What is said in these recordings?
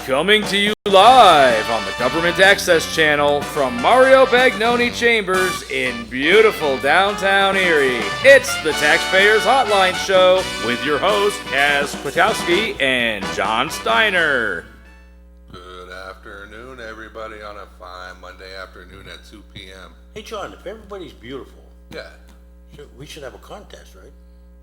Coming to you live on the Government Access Channel from Mario Bagnoni Chambers in beautiful downtown Erie. It's the Taxpayers Hotline Show with your hosts, Kaz Kwiatkowski and John Steiner. Good afternoon, everybody, on a fine Monday afternoon at 2 p.m. Hey, John, if everybody's beautiful, Yeah. we should have a contest, right?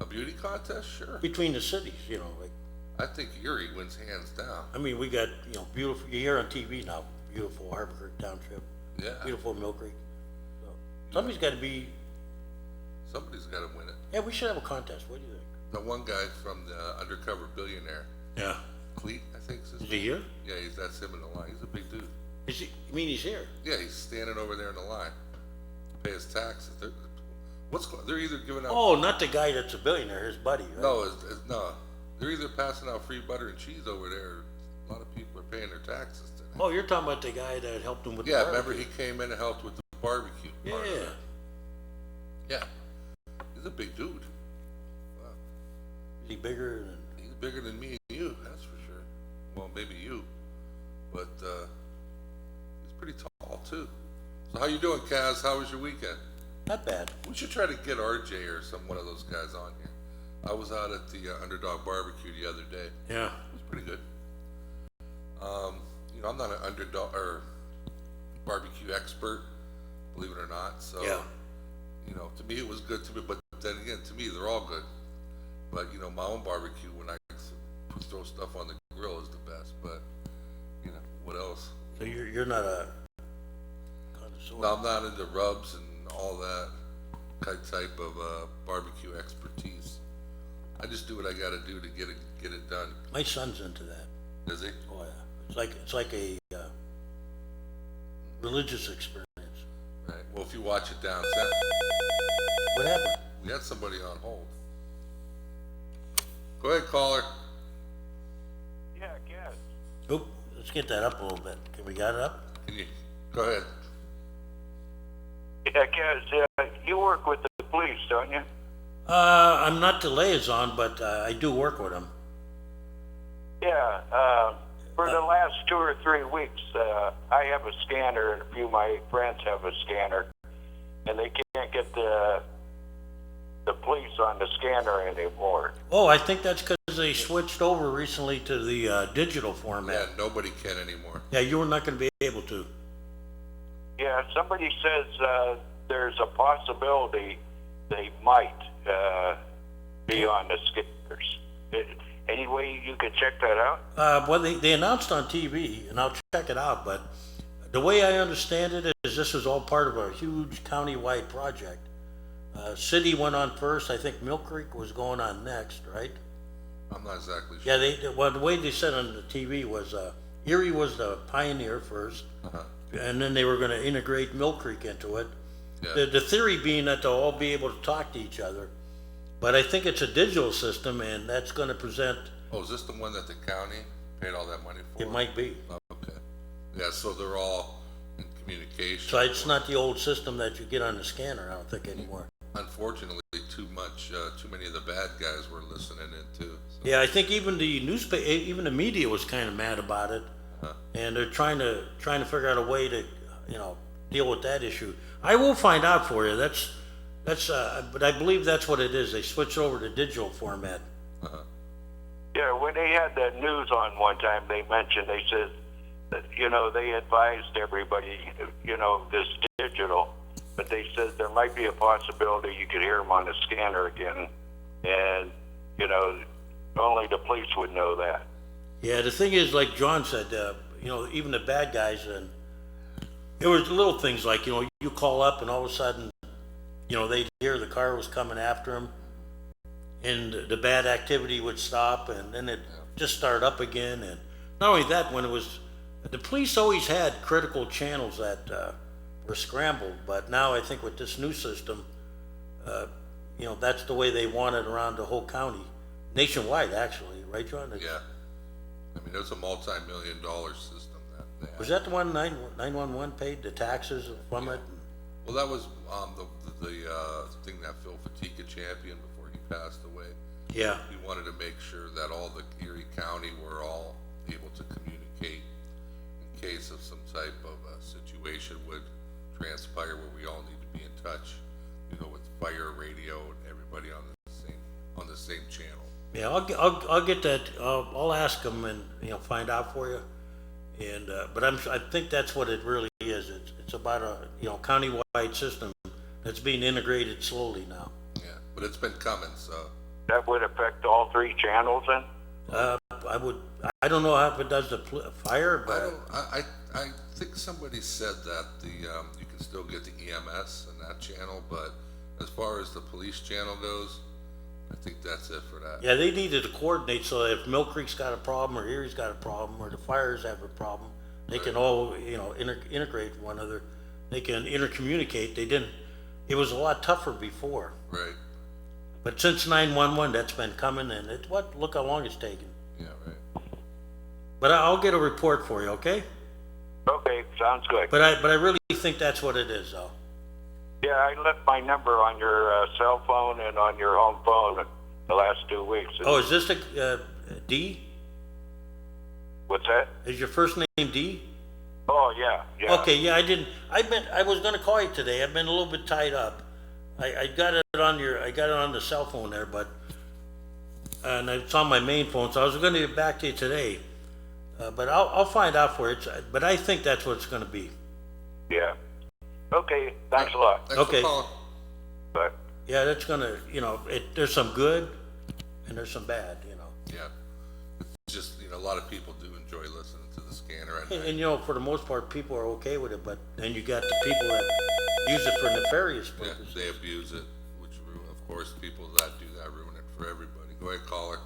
A beauty contest? Sure. Between the cities, like, I think Erie wins hands down. I mean, we got, beautiful, you hear on TV now, beautiful Harbor Creek Township, Yeah. beautiful Mill Creek. So, somebody's got to be, Somebody's got to win it. yeah, we should have a contest. What do you think? The one guy from the Undercover Billionaire, Yeah. Cleet, I think is his Is name. he here? Yeah, that's him in the line. He's a big dude. Is he, you mean he's here? Yeah, he's standing over there in the line. Pay his taxes. They're either giving out... Oh, not the guy that's a billionaire, his buddy, right? No, no. They're either passing out free butter and cheese over there. A lot of people are paying their taxes today. Oh, you're talking about the guy that helped him with Yeah, the remember he came in and helped with the barbecue. Yeah. part of it. Yeah. He's a big dude. Wow. Is he bigger than... He's bigger than me and you, that's for sure. Well, maybe you. But he's pretty tall, too. So how you doing, Kaz? How was your weekend? Not bad. We should try to get RJ or one of those guys on here. I was out at the Underdog Barbecue the other day. Yeah. It was pretty good. I'm not an underdog or barbecue expert, believe it or not. So, Yeah. To me it was good to me. But then again, to me they're all good. But my own barbecue when I throw stuff on the grill is the best. But what else? So you're not a connoisseur? No, I'm not into rubs and all that type of barbecue expertise. I just do what I got to do to get it done. My son's into that. Is he? Oh yeah, it's like a religious experience. Right. Well, if you watch it down south, What happened? we had somebody on hold. Go ahead, caller. Yeah, I guess. Oop, let's get that up a little bit. Can we got it up? Can you go ahead? Yeah, I guess. You work with the police, don't you? I'm not the liaison, but I do work with them. Yeah. For the last 2 or 3 weeks, I have a scanner, and a few of my friends have a scanner, and they can't get the police on the scanner anymore. Oh, I think that's because they switched over recently to the digital format. Yeah, nobody can anymore. Yeah, you're not going to be able to. Yeah, somebody says there's a possibility they might be on the scanners. Any way you could check that out? Well, they announced on TV, and I'll check it out, but the way I understand it is this is all part of a huge county-wide project. City went on first. I think Mill Creek was going on next, right? I'm not exactly sure. Yeah, the way they said on the TV was Erie was the pioneer first, and then they were going to integrate Mill Creek into it. Yeah. The theory being that they'll all be able to talk to each other, but I think it's a digital system, and that's going to present. Oh, is this the one that the county paid all that money for? It might be. Oh, okay. Yeah, so they're all in communication. So it's not the old system that you get on the scanner, I don't think, anymore. Unfortunately, too many of the bad guys were listening in too. So. Yeah, I think even the newspaper, even the media was kind of mad about it, and they're trying to figure out a way to, deal with that issue. I will find out for you. But I believe that's what it is. They switched over to digital format. Yeah, when they had the news on one time, they said that, they advised everybody, this digital, but they said there might be a possibility you could hear them on the scanner again, and, only the police would know that. Yeah, the thing is, like John said, even the bad guys, and there was little things like, you call up and all of a sudden, they'd hear the car was coming after them, and the bad activity would stop, and then it just start up again. And not only that, the police always had critical channels that were scrambled, but now I think with this new system, that's the way they want it around the whole county, nationwide actually, right, John? Yeah. I mean, it's a multi-million-dollar system that they have. Was that the one 911 paid the taxes from it? Well, that was the thing that Phil Fatiga championed before he passed away. Yeah. He wanted to make sure that all the Erie County were all able to communicate communicate in case of some type of situation would transpire where we all need to be in touch, with fire, radio, and everybody on the same channel. Yeah, I'll get that. I'll ask them and find out for you. And but I think that's what it really is. It's about a countywide system that's being integrated slowly now. Yeah, but it's been coming, so. That would affect all 3 channels then? I don't know how if it does the fire, but I think somebody said that you can still get the EMS in that channel, but as far as the police channel goes, I think that's it for that. yeah, they needed to coordinate so that if Mill Creek's got a problem or Erie's got a problem or the fires have a problem, they can all integrate one another. They can intercommunicate. They didn't. It was a lot tougher before. Right. But since 911, that's been coming, and look how long it's taken. Yeah, right. But I'll get a report for you, okay? Okay, sounds good. But I really think that's what it is, though. Yeah, I left my number on your cell phone and on your home phone the last 2 weeks. Oh, is this a D? What's that? Is your first name D? Oh, yeah. Okay, yeah, I was gonna call you today. I've been a little bit tied up. I got it on the cell phone there, and it's on my main phone, so I was gonna get back to you today. But I'll find out for it, but I think that's what it's gonna be. Yeah. Okay, thanks a lot. Thanks Okay. for calling. Bye. Yeah, that's gonna, there's some good and there's some bad, Yeah. It's just, a lot of people do enjoy listening to the scanner at night. And for the most part, people are okay with it, but then you got the people that use it for nefarious Yeah, purposes. they abuse it, which of course, people that do that ruin it for everybody. Go ahead, caller.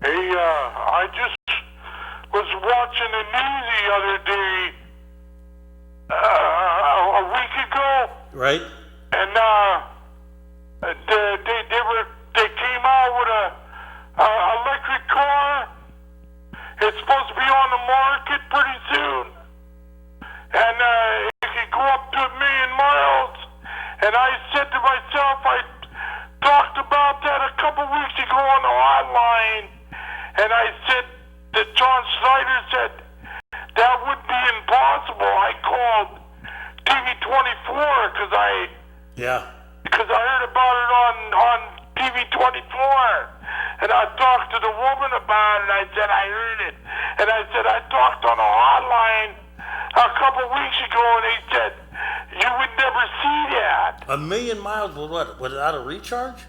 Hey, I just was watching the news the other day, a week ago, Right? and they came out with a electric car. It's supposed to be on the market pretty soon, and it can go up to 1 million miles. And I said to myself, I talked about that a couple weeks ago on the hotline, and I said that John Snyder said that would be impossible. I called TV24 Yeah. because I heard about it on TV24, and I talked to the woman about it. I said I heard it, and I said I talked on a hotline a couple weeks ago, and they said you would never see that 1 million miles with what? Without a recharge?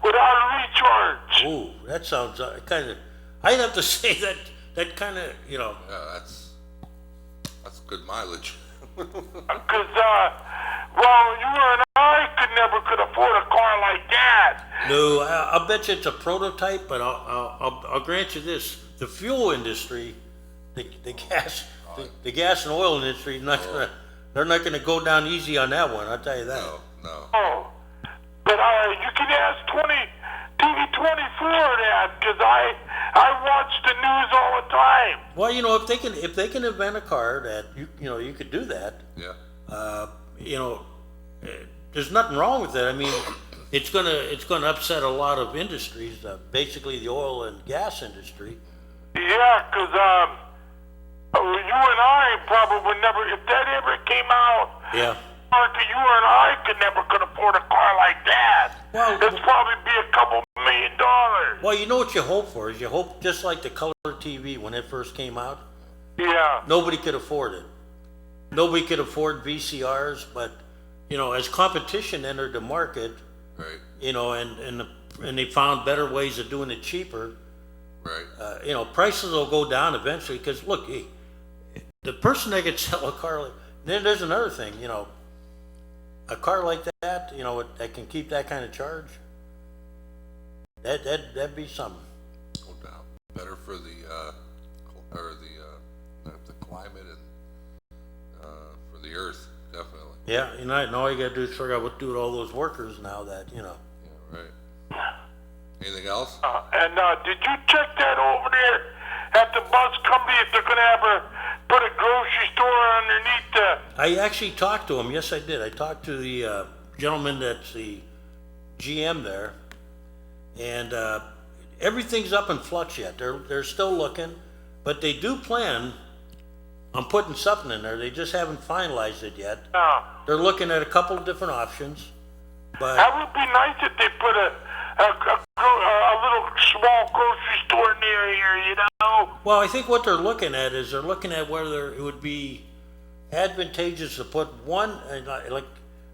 without a recharge. Ooh, that sounds kind of. I'd have to say that kind of Yeah, that's good mileage. Because well, you and I could afford a car like that. No, I'll bet you it's a prototype, but I'll grant you this: the fuel industry, the gas and oil industry, they're not gonna go down easy on that one. I'll tell you that. No. Oh, but you can ask TV24 that, because I watch the news all the time. Well, if they can invent a car that you could do that, Yeah. there's nothing wrong with it. I mean, it's gonna upset a lot of industries, basically the oil and gas industry. Yeah, because you and I probably would never, if that ever came out, Yeah. Martha, you and I could afford a car like that. Well- It'd probably be a couple $1 million. Well, you know what you hope for is you hope just like the color TV when it first came out. Yeah. Nobody could afford it. Nobody could afford VCRs, but as competition entered the market, Right. and they found better ways of doing it cheaper, Right. prices will go down eventually. Because look, the person that could sell a car, then there's another thing, a car like that, that can keep that kind of charge. That'd be something. No doubt. Better for the climate and for the earth, definitely. Yeah, and all you gotta do is figure out what to do with all those workers now that Yeah, right. Anything else? And did you check that over there at the bus company if they're going to put a grocery store underneath the... I actually talked to him. Yes, I did. I talked to the gentleman that's the GM there, and everything's up in flux yet. They're still looking, But they do plan on putting something in there. They just haven't finalized it yet. Yeah. They're looking at a couple of different options, but That would be nice if they put a little small grocery store near here, you know? well, I think what they're looking at is they're looking at whether it would be advantageous to put one, like,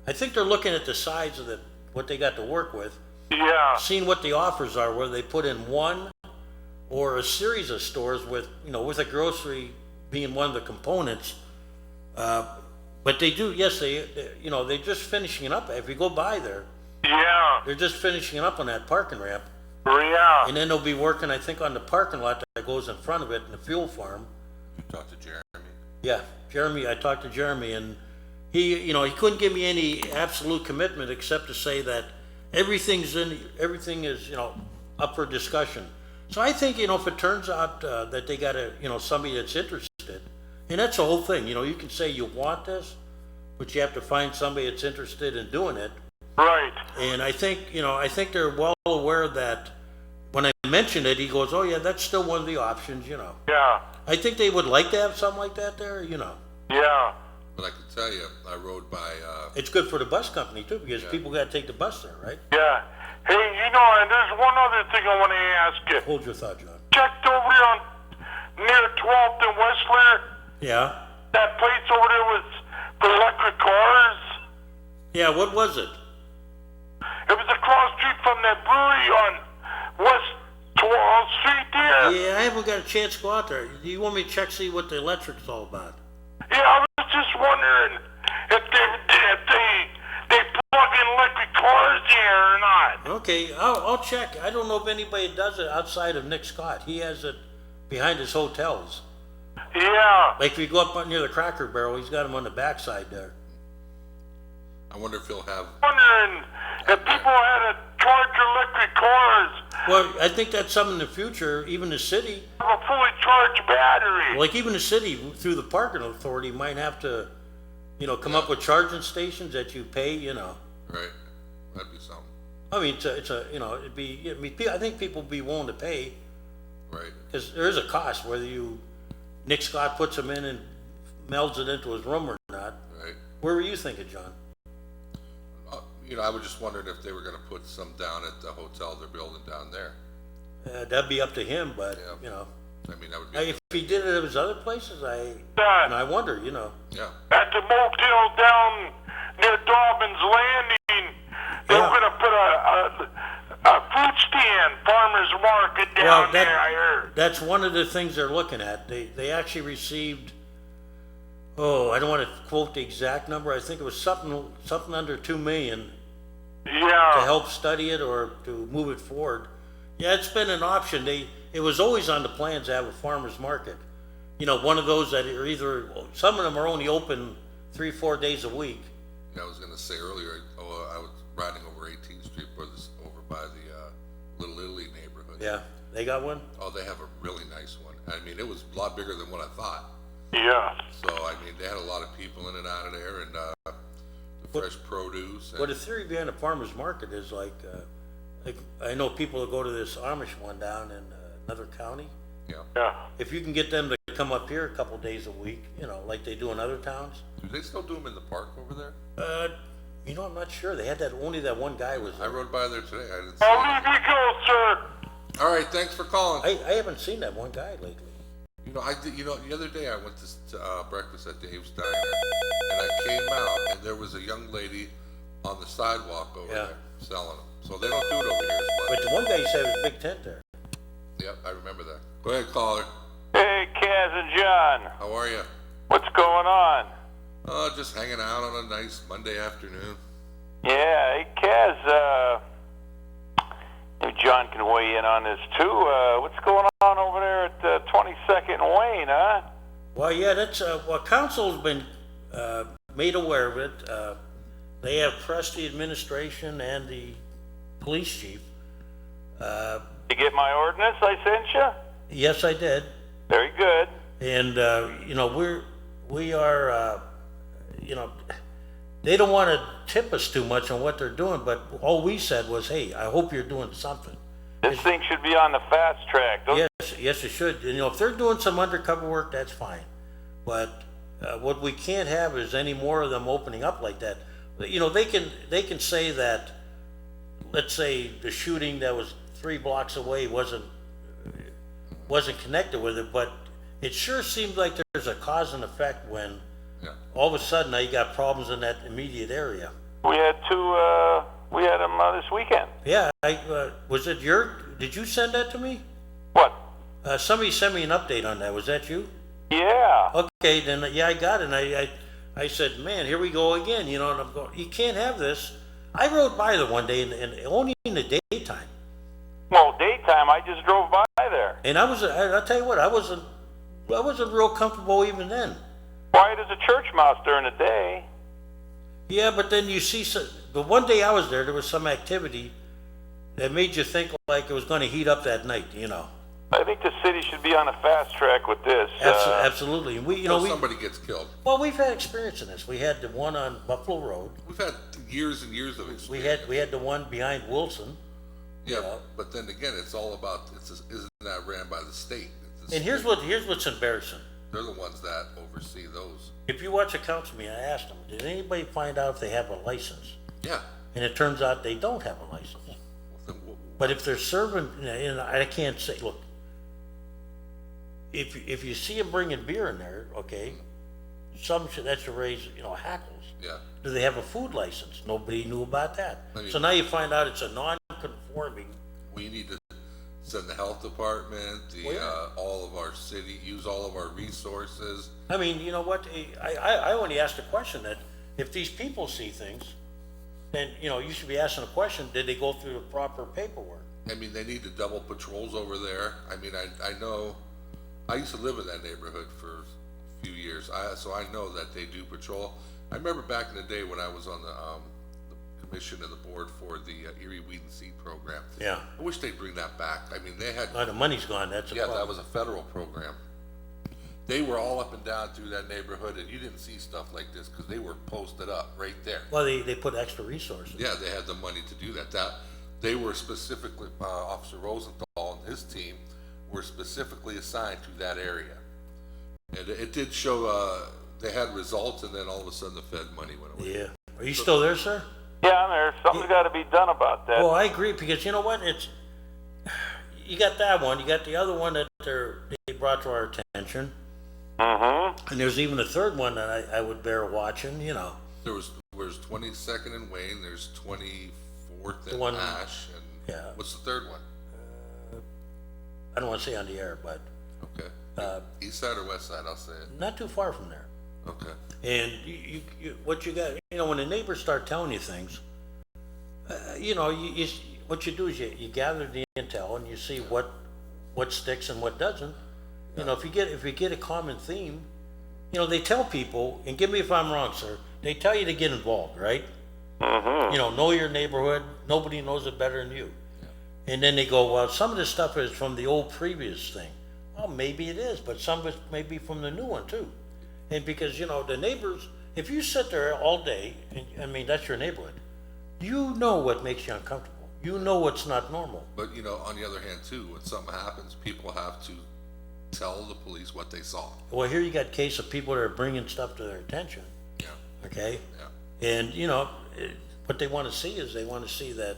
I think they're looking at the size of what they got to work with, Yeah. seeing what the offers are, whether they put in one or a series of stores with, with a grocery being one of the components. But they do, yes, they're just finishing it up. If you go by there, Yeah. they're just finishing it up on that parking ramp. Yeah. And then they'll be working, I think, on the parking lot that goes in front of it in the fuel farm. You talked to Jeremy? Yeah, Jeremy, I talked to Jeremy, and he couldn't give me any absolute commitment except to say that everything is, up for discussion. So I think, if it turns out that they got somebody that's interested, and that's the whole thing, you can say you want this, but you have to find somebody that's interested in doing it. Right. And I think they're well aware that when I mentioned it, he goes, oh yeah, that's still one of the options, Yeah. I think they would like to have something like that there, Yeah. But I can tell you, I rode by, It's good for the bus company too, because people gotta take the bus there, right? Yeah. Hey, and there's one other thing I want to ask you. Hold your thought, John. Checked over there on near 12th and Whistler. Yeah? That place over there was for electric cars. Yeah, what was it? It was across the street from that brewery on West 12th Street there. Yeah, I haven't got a chance to go out there. Do you want me to check, see what the electric's all about? Yeah, I was just wondering if they plug in electric cars here or not. Okay, I'll check. I don't know if anybody does it outside of Nick Scott. He has it behind his hotels. Yeah. Like if you go up near the Cracker Barrel, he's got them on the backside there. I wonder if he'll have, Wondering if people had to charge electric cars Well, I think that's something in the future, even the city, with a fully charged battery. like even the city through the parking authority might have to, come up with charging stations that you pay, right? That'd be something, I mean, it'd be, I think people would be willing to pay, right? because there is a cost, whether Nick Scott puts them in and melds it into his room or not. Right. Where were you thinking, John? I was just wondering if they were gonna put some down at the hotel they're building down there. That'd be up to him, but, Yeah. I mean, that would be, if he did it at his other places, I wonder, yeah, At the motel down near Dobbins Landing, they were going to put a fruit stand, farmer's market down there, I heard. That's one of the things they're looking at. They actually received, I don't want to quote the exact number. I think it was something under 2 million to Yeah. help study it or to move it forward. Yeah, it's been an option. It was always on the plans to have a farmer's market. One of those that are some of them are only open 3-4 days a week. I was gonna say earlier, I was riding over 18th Street, over by the Little Italy neighborhood. Yeah, they got one? Oh, they have a really nice one. I mean, it was a lot bigger than what I thought. Yeah. So, I mean, they had a lot of people in and out of there, and the fresh produce. Well, the theory behind a farmer's market is like I know people that go to this Amish one down in another county. Yeah. Yeah. If you can get them to come up here a couple days a week, like they do in other towns. Do they still do them in the park over there? I'm not sure. They had only that one guy was I there. rode by there today. I didn't see I'll it. leave you go, sir. All right, thanks for calling. I haven't seen that one guy lately. I did. The other day I went to breakfast at Dave's Diner, and I came out, and there was a young lady on the sidewalk over there selling them. So they don't do it over here as much. But the one guy you said was a big tent there. Yep, I remember that. Go ahead, caller. Hey, Kaz and John. How are you? What's going on? Just hanging out on a nice Monday afternoon. Yeah, hey, Kaz, maybe John can weigh in on this too. What's going on over there at 22nd and Wayne, huh? Well, yeah, that's council's been made aware of it. They have pressed the administration and the police chief. You get my ordinance I sent you? Yes, I did. Very good. And we are they don't want to tip us too much on what they're doing, but all we said was, hey, I hope you're doing something. This thing should be on the fast track. Those Yes, yes, it should. And, if they're doing some undercover work, that's fine. But what we can't have is any more of them opening up like that. They can say that, let's say the shooting that was 3 blocks away wasn't connected with it, but it sure seems like there's a cause and effect when all of a sudden now you got problems in that immediate area. We had them this weekend. Yeah, did you send that to me? What? Somebody sent me an update on that. Was that you? Yeah. Okay, then, yeah, I got it. And I said, man, here we go again, and I'm going, you can't have this. I rode by there one day and only in the daytime. Well, daytime, I just drove by there. And I'll tell you what, I wasn't real comfortable even then. Quiet as a church mouse during the day. Yeah, but then you see, the one day I was there was some activity that made you think like it was going to heat up that night, I think the city should be on a fast track with this. Absolutely. And somebody gets killed. Well, we've had experience in this. We had the one on Buffalo Road. We've had years and years of experience. We had the one behind Wilson. Yeah, but then again, it's all about, isn't that ran by the state? And here's what's embarrassing. They're the ones that oversee those. If you watch a council meeting, I asked them, did anybody find out if they have a license? Yeah. And it turns out they don't have a license. But if they're serving, I can't say, look, if you see them bringing beer in there, okay, that should raise, hackles. Yeah. Do they have a food license? Nobody knew about that. So now you find out it's a non-conforming. We need to send the health department, all of our city, use all of our resources. I mean, you know what? I only asked a question that if these people see things, then, you should be asking a question, did they go through the proper paperwork? I mean, they need to double patrols over there. I mean, I know, I used to live in that neighborhood for a few years, so I know that they do patrol. I remember back in the day when I was on the commission and the board for the Erie Weed and Seed program. Yeah. I wish they'd bring that back. I mean, they had. The money's gone, that's a problem. Yeah, that was a federal program. They were all up and down through that neighborhood, and you didn't see stuff like this because they were posted up right there. Well, they put extra resources. Yeah, they had the money to do that. They were specifically, Officer Rosenthal and his team were specifically assigned to that area. And it did show, they had results, and then all of a sudden the Fed money went away. Yeah. Are you still there, sir? Yeah, I'm there. Something's got to be done about that. Well, I agree, because you know what? You got that one. You got the other one that they brought to our attention. Mm-hmm. And there's even a third one that I would bear watching, There's 22nd and Wayne, there's 24th and Ash, and yeah. What's the third one? I don't want to say on the air, but Okay. East side or west side, I'll say it. not too far from there. Okay. And what you got, when the neighbors start telling you things, what you do is you gather the intel and you see what sticks and what doesn't. If you get a common theme, they tell people, and give me if I'm wrong, sir, they tell you to get involved, right? Mm-hmm. Know your neighborhood. Nobody knows it better than you. Yeah. And then they go, well, some of this stuff is from the old previous thing. Well, maybe it is, but some of it may be from the new one too. And because, the neighbors, if you sit there all day, and that's your neighborhood, you know what makes you uncomfortable. You know what's not normal. But, on the other hand too, when something happens, people have to tell the police what they saw. Well, here you got a case of people that are bringing stuff to their attention. Yeah. Okay? Yeah. And, what they want to see is they want to see that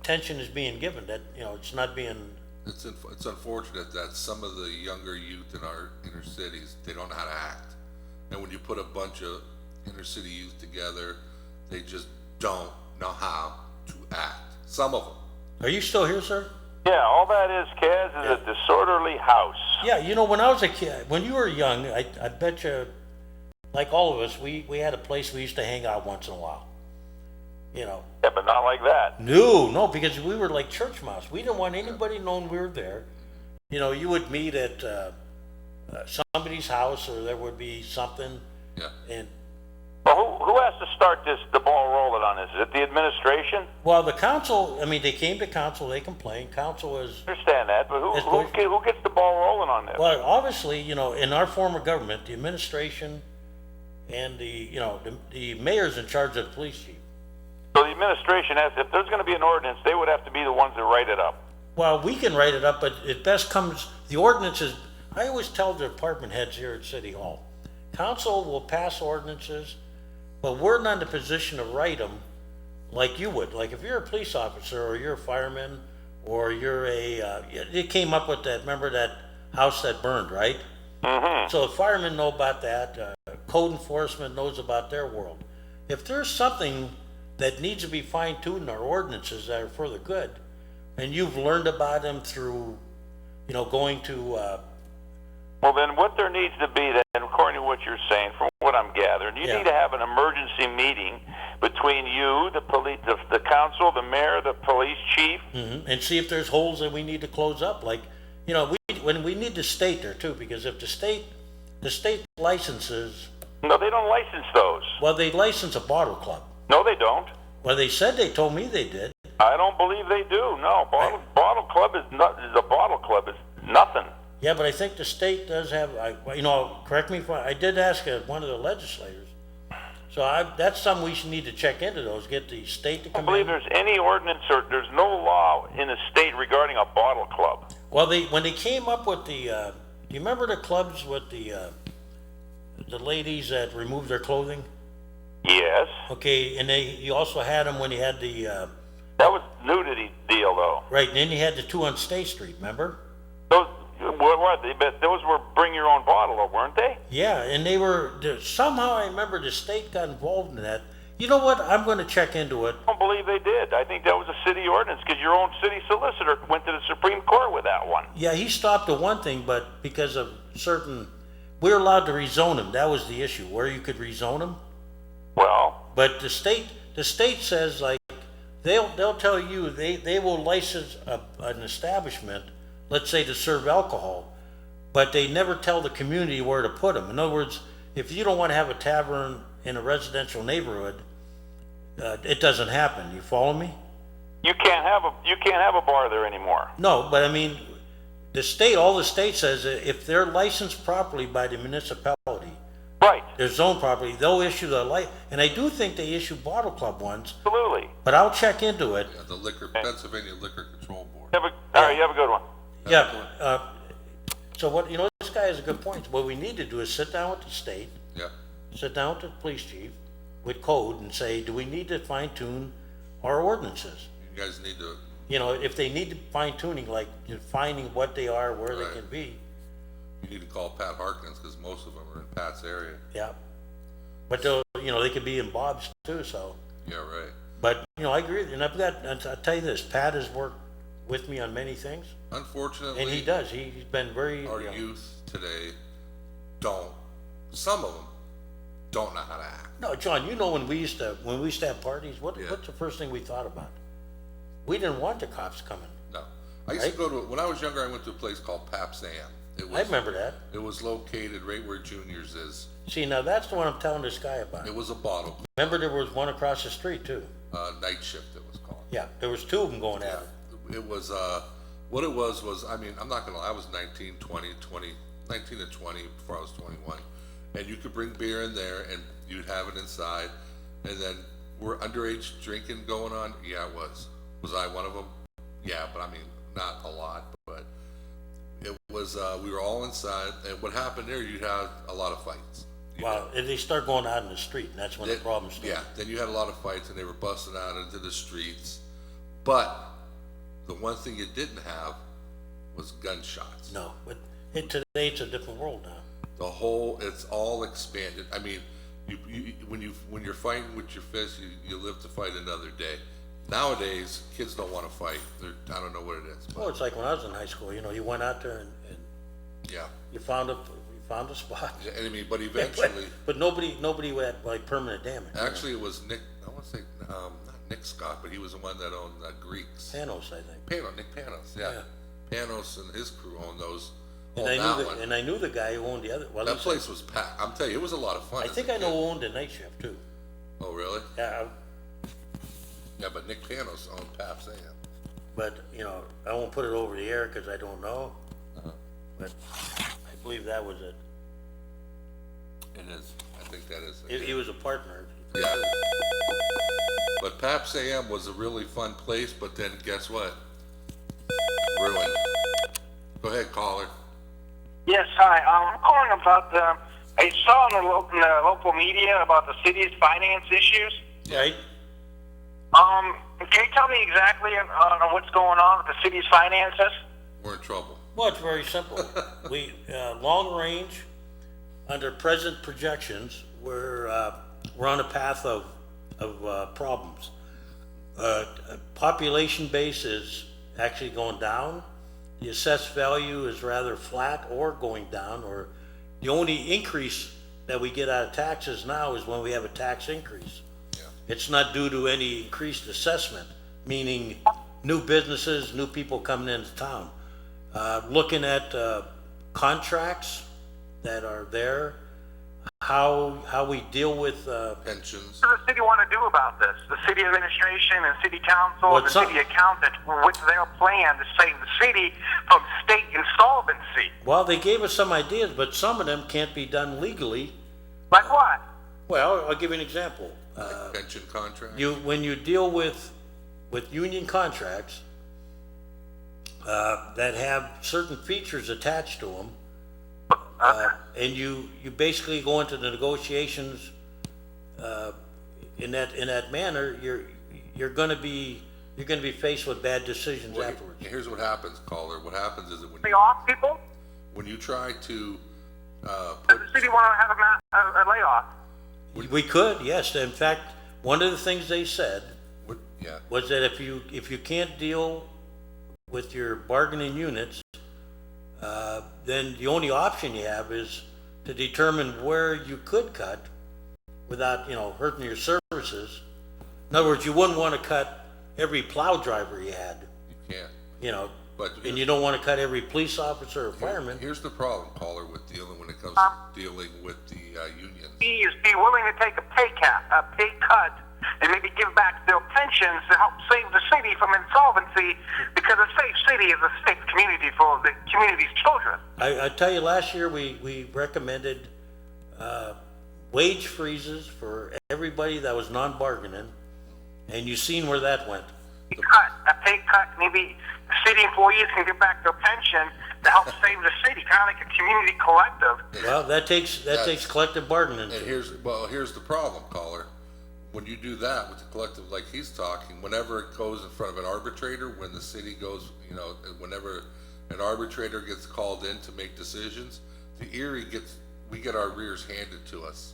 attention is being given, that, it's not being... It's unfortunate that some of the younger youth in our inner cities, they don't know how to act. And when you put a bunch of inner city youth together, they just don't know how to act. Some of them. Are you still here, sir? Yeah, all that is, Kaz, is a disorderly house. Yeah, when I was a kid, when you were young, I bet you, like all of us, we had a place we used to hang out once in a while. Yeah, but not like that. No, because we were like church mouse. We didn't want anybody knowing we were there. You would meet at somebody's house, or there would be something. Yeah. And well, who has to start the ball rolling on this? Is it the administration? well, the council. They came to council. They complained. Council was. I understand that, but who gets the ball rolling on this? Well, obviously, in our form of government, the administration and the mayor's in charge of the police chief. So the administration has, if there's going to be an ordinance, they would have to be the ones that write it up. Well, we can write it up, but it best comes, the ordinances, I always tell the department heads here at City Hall, council will pass ordinances, but we're not in a position to write them like you would. Like if you're a police officer or you're a fireman or you're it came up with that, remember that house that burned, right? So the firemen know about that, code enforcement knows about their world. If there's something that needs to be fine-tuned in our ordinances that are for the good, and you've learned about them through, going to, Well, then what there needs to be, then, according to what you're saying, from what I'm gathering, you need to have an emergency meeting between you, the police, the council, the mayor, the police chief. and see if there's holes that we need to close up. Like, when we need the state there too, because if the state licenses, No, they don't license those. well, they license a bottle club. No, they don't. Well, they said they told me they did. I don't believe they do. No, bottle club is not. A bottle club is nothing. Yeah, but I think the state does have, correct me if I did ask one of the legislators. So that's something we should need to check into those, get the state to I come don't believe in. there's any ordinance or there's no law in the state regarding a bottle club. Well, when they came up with do you remember the clubs with the ladies that removed their clothing? Yes. Okay, and you also had them when you had the, That was nudity deal, though. right, and then you had the two on State Street, remember? Those, what? Those were bring your own bottle, weren't they? Yeah, and somehow I remember the state got involved in that. You know what, I'm gonna check into it. I don't believe they did. I think that was a city ordinance because your own city solicitor went to the Supreme Court with that one. Yeah, he stopped at one thing, but because of we're allowed to rezone them, that was the issue, where you could rezone them. Well, But the state says, like, they'll tell you, they will license an establishment, let's say to serve alcohol, but they never tell the community where to put them. In other words, if you don't want to have a tavern in a residential neighborhood, it doesn't happen. You follow me? you can't have a bar there anymore. No, but I mean, all the state says, if they're licensed properly by the municipality, Right. they're zoned properly, they'll issue and I do think they issue bottle club ones, Absolutely. but I'll check into it. Yeah, the Pennsylvania Liquor Control Board. All right, you have a good one. Yeah, so this guy has a good point. What we need to do is sit down with the state, Yeah, sit down with the police chief, with code, and say, do we need to fine tune our ordinances? you guys need to, If they need fine tuning, like defining what they are, where they Right. can be, you need to call Pat Harkins, because most of them are in Pat's area. yeah. But they could be in Bob's too, so. Yeah, right. But, I agree, and I'll tell you this, Pat has worked with me on many things, Unfortunately. and he does, he's been very, Our youth today some of them don't know how to act. No, John, when we used to have parties, what's the first thing we thought about? We didn't want the cops coming. No. I used to go when I was younger, I went to a place called Pap's Am. I remember that. It was located right where Junior's is. See, now that's the one I'm telling this guy about. It was a bottle. Remember there was one across the street too? Night shift it was called. Yeah, there was two of them going at it. It was, what it was, I mean, I'm not gonna lie, I was 19 to 20 before I was 21. And you could bring beer in there and you'd have it inside. And then were underage drinking going on? Yeah, it was. Was I one of them? Yeah, but I mean, not a lot, but it was, we were all inside. And what happened there, you'd have a lot of fights. Well, and they start going out in the street, and that's when the Then- problem started. Yeah, then you had a lot of fights and they were busting out into the streets. But the one thing you didn't have was gunshots. No, but today it's a different world now. It's all expanded. I mean, when you're fighting with your fist, you live to fight another day. Nowadays, kids don't want to fight. I don't know what it is. Well, it's like when I was in high school, you went out there and Yeah. you found a spot. Yeah, and I mean, but eventually, But nobody had like permanent damage. actually, it was Nick. I want to say not Nick Scott, but he was the one that owned Greeks. Panos, I think. Nick Panos. Yeah. Panos and his crew owned those. And owned that one. I knew the guy who owned the other. Well, That place was packed. I'm telling you, it was a lot of fun. I as think a I know kid. who owned the night shift too. Oh, really? Yeah, Yeah, but Nick Panos owned Pap's Am. but I won't put it over the air because I don't know. But I believe that was it. It is. I think that is it. He was a partner. Yeah. But Pap's Am was a really fun place, but then guess what? ruined. Go ahead, caller. Yes, hi. I'm calling about I saw in the local media about the city's finance issues. Right? Can you tell me exactly on what's going on with the city's finances? We're in trouble. Well, it's very simple. Long range, under present projections, we're on a path of problems. Population base is actually going down. The assessed value is rather flat or going down, or the only increase that we get out of taxes now is when we have a tax increase. Yeah. It's not due to any increased assessment, meaning new businesses, new people coming into town. Looking at contracts that are there, how we deal with Pensions. What does the city want to do about this? The city administration and city council and the Well, city accountant, what's their plan to save the city from state insolvency? well, they gave us some ideas, but some of them can't be done legally. Like what? Well, I'll give you an example. Like pension contract. When you deal with union contracts that have certain features attached to them, and you basically go into the negotiations in that manner, you're going to be faced with bad decisions Well, afterwards. here's what happens, caller. What happens is that Lay off people? when you try to Does put the city want to have a layoff? We could, yes. In fact, one of the things they said yeah, was that if you can't deal with your bargaining units, then the only option you have is to determine where you could cut without, hurting your services. In other words, you wouldn't want to cut every plow driver you had, you can't. But and you don't want to cut every police officer or fireman. Here's the problem, caller, with dealing when it comes to dealing with the unions. Be willing to take a pay cut, and maybe give back their pensions to help save the city from insolvency, because a safe city is a safe community for the community's children. I tell you, last year we recommended wage freezes for everybody that was non-bargaining, and you've seen where that went. A pay cut, maybe city employees can get back their pension to help save the city, kind of like a community collective. Well, that takes collective bargaining. And here's the problem, caller. When you do that with the collective, like he's talking, whenever it goes in front of an arbitrator, when the city goes, whenever an arbitrator gets called in to make decisions, we get our rears handed to us,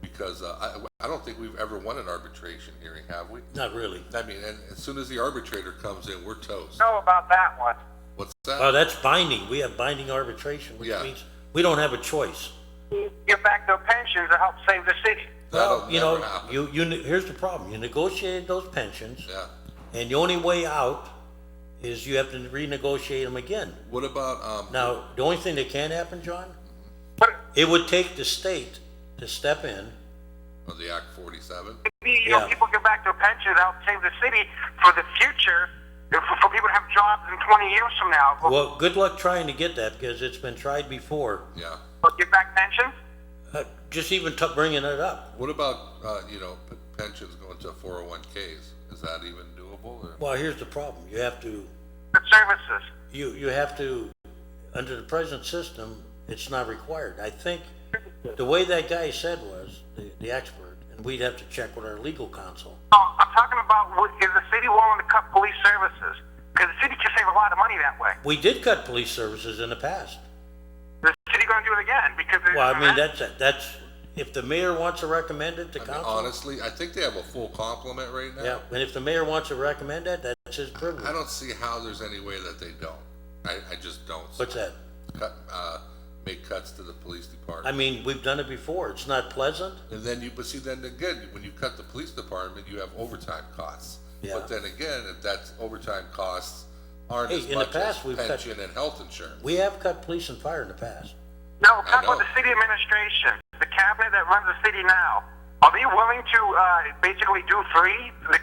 because I don't think we've ever won an arbitration hearing, have we? Not really. I mean, and as soon as the arbitrator comes in, we're toast. Know about that one? What's that? Oh, that's binding. We have binding arbitration, which Yeah. means we don't have a choice. Get back their pensions to help save the city. That'll never happen. Here's the problem. You negotiated those pensions, Yeah. and the only way out is you have to renegotiate them again. What about Now, the only thing that can happen, John, But it would take the state to step in. the Act 47? maybe Yeah. people get back their pensions to help save the city for the future, for people to have jobs in 20 years from now. Well, good luck trying to get that, because it's been tried before. Yeah. Get back pensions. Just even bringing it up. What about pensions going to 401ks? Is that even doable? Or? Well, here's the problem. You have to, The services. you have to, under the present system, it's not required. I think the way that guy said was, the expert, and we'd have to check with our legal counsel. I'm talking about, is the city willing to cut police services? Because the city can save a lot of money that way. We did cut police services in the past. The city going to do it again? Because Well, I mean, that's, if the mayor wants to recommend it to I mean, council. honestly, I think they have a full complement right now. Yeah, and if the mayor wants to recommend that, that's his privilege. I don't see how there's any way that they don't. I just don't. What's that? Make cuts to the police department. I mean, we've done it before. It's not pleasant. And then then again, when you cut the police department, you have overtime costs. Yeah. But then again, if that's overtime costs aren't Hey, as in the much past, as we've cut- pension and health insurance. We have cut police and fire in the past. No, I talk about know. the city administration, the cabinet that runs the city now. Are they willing to basically do free to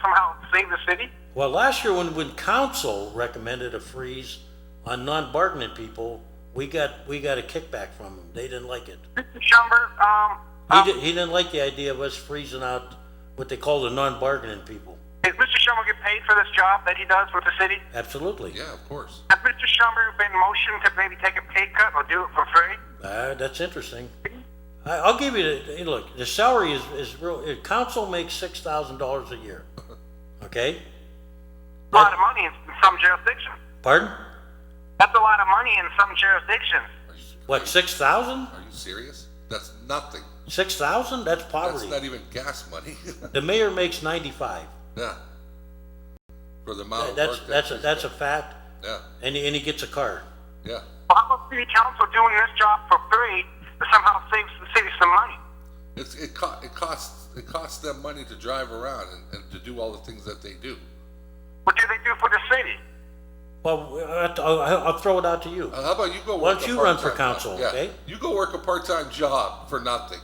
somehow save the city? Well, last year when council recommended a freeze on non-bargaining people, we got a kickback from them. They didn't like it. Mr. Schumber, He didn't like the idea of us freezing out what they call the non-bargaining people. is Mr. Schumer get paid for this job that he does with the city? Absolutely. Yeah, of course. Has Mr. Schumer been motioned to maybe take a pay cut or do it for free? That's interesting. I'll give you, look, the salary is real, council makes $6,000 a year, okay? A lot of money in some jurisdictions. Pardon? That's a lot of money in some jurisdictions. What, 6,000? Are you serious? That's nothing. 6,000? That's poverty. That's not even gas money. The mayor makes 95. Yeah. For the amount of That's work that's a fact. Yeah. And he gets a car. Yeah. Well, how about city council doing this job for free to somehow save the city some money? It costs them money to drive around and to do all the things that they do. What do they do for the city? Well, I'll throw it out to you. How about you go Why work don't a you run for part-time council, job? okay? Yeah. You go work a part-time job for nothing.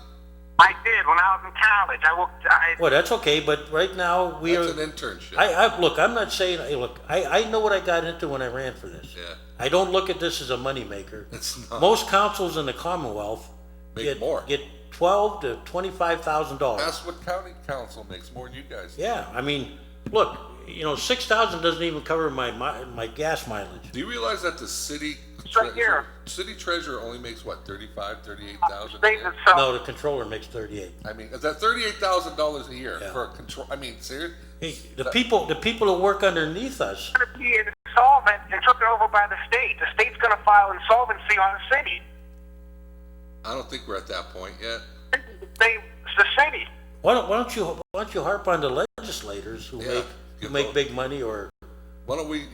I did when I was in college. Well, that's okay, but right now we That's are. an internship. Look, I'm not saying, hey, look, I know what I got into when I ran for this. Yeah. I don't look at this as a moneymaker. It's not. Most councils in the Commonwealth Make more. get $12,000 to $25,000. That's what county council makes, more than you guys do. Yeah, I mean, look, 6,000 doesn't even cover my gas mileage. Do you realize that the city right here. city treasurer only makes what, 38,000 a State year? itself. No, the controller makes 38. I mean, is that $38,000 a year Yeah. for a control? I mean, seriously? Hey, the people that work underneath us. Going to be insolvent and took it over by the state. The state's going to file insolvency on the city. I don't think we're at that point yet. It's the city. Why don't you harp on the legislators who Yeah, make those- big money or. Why don't we,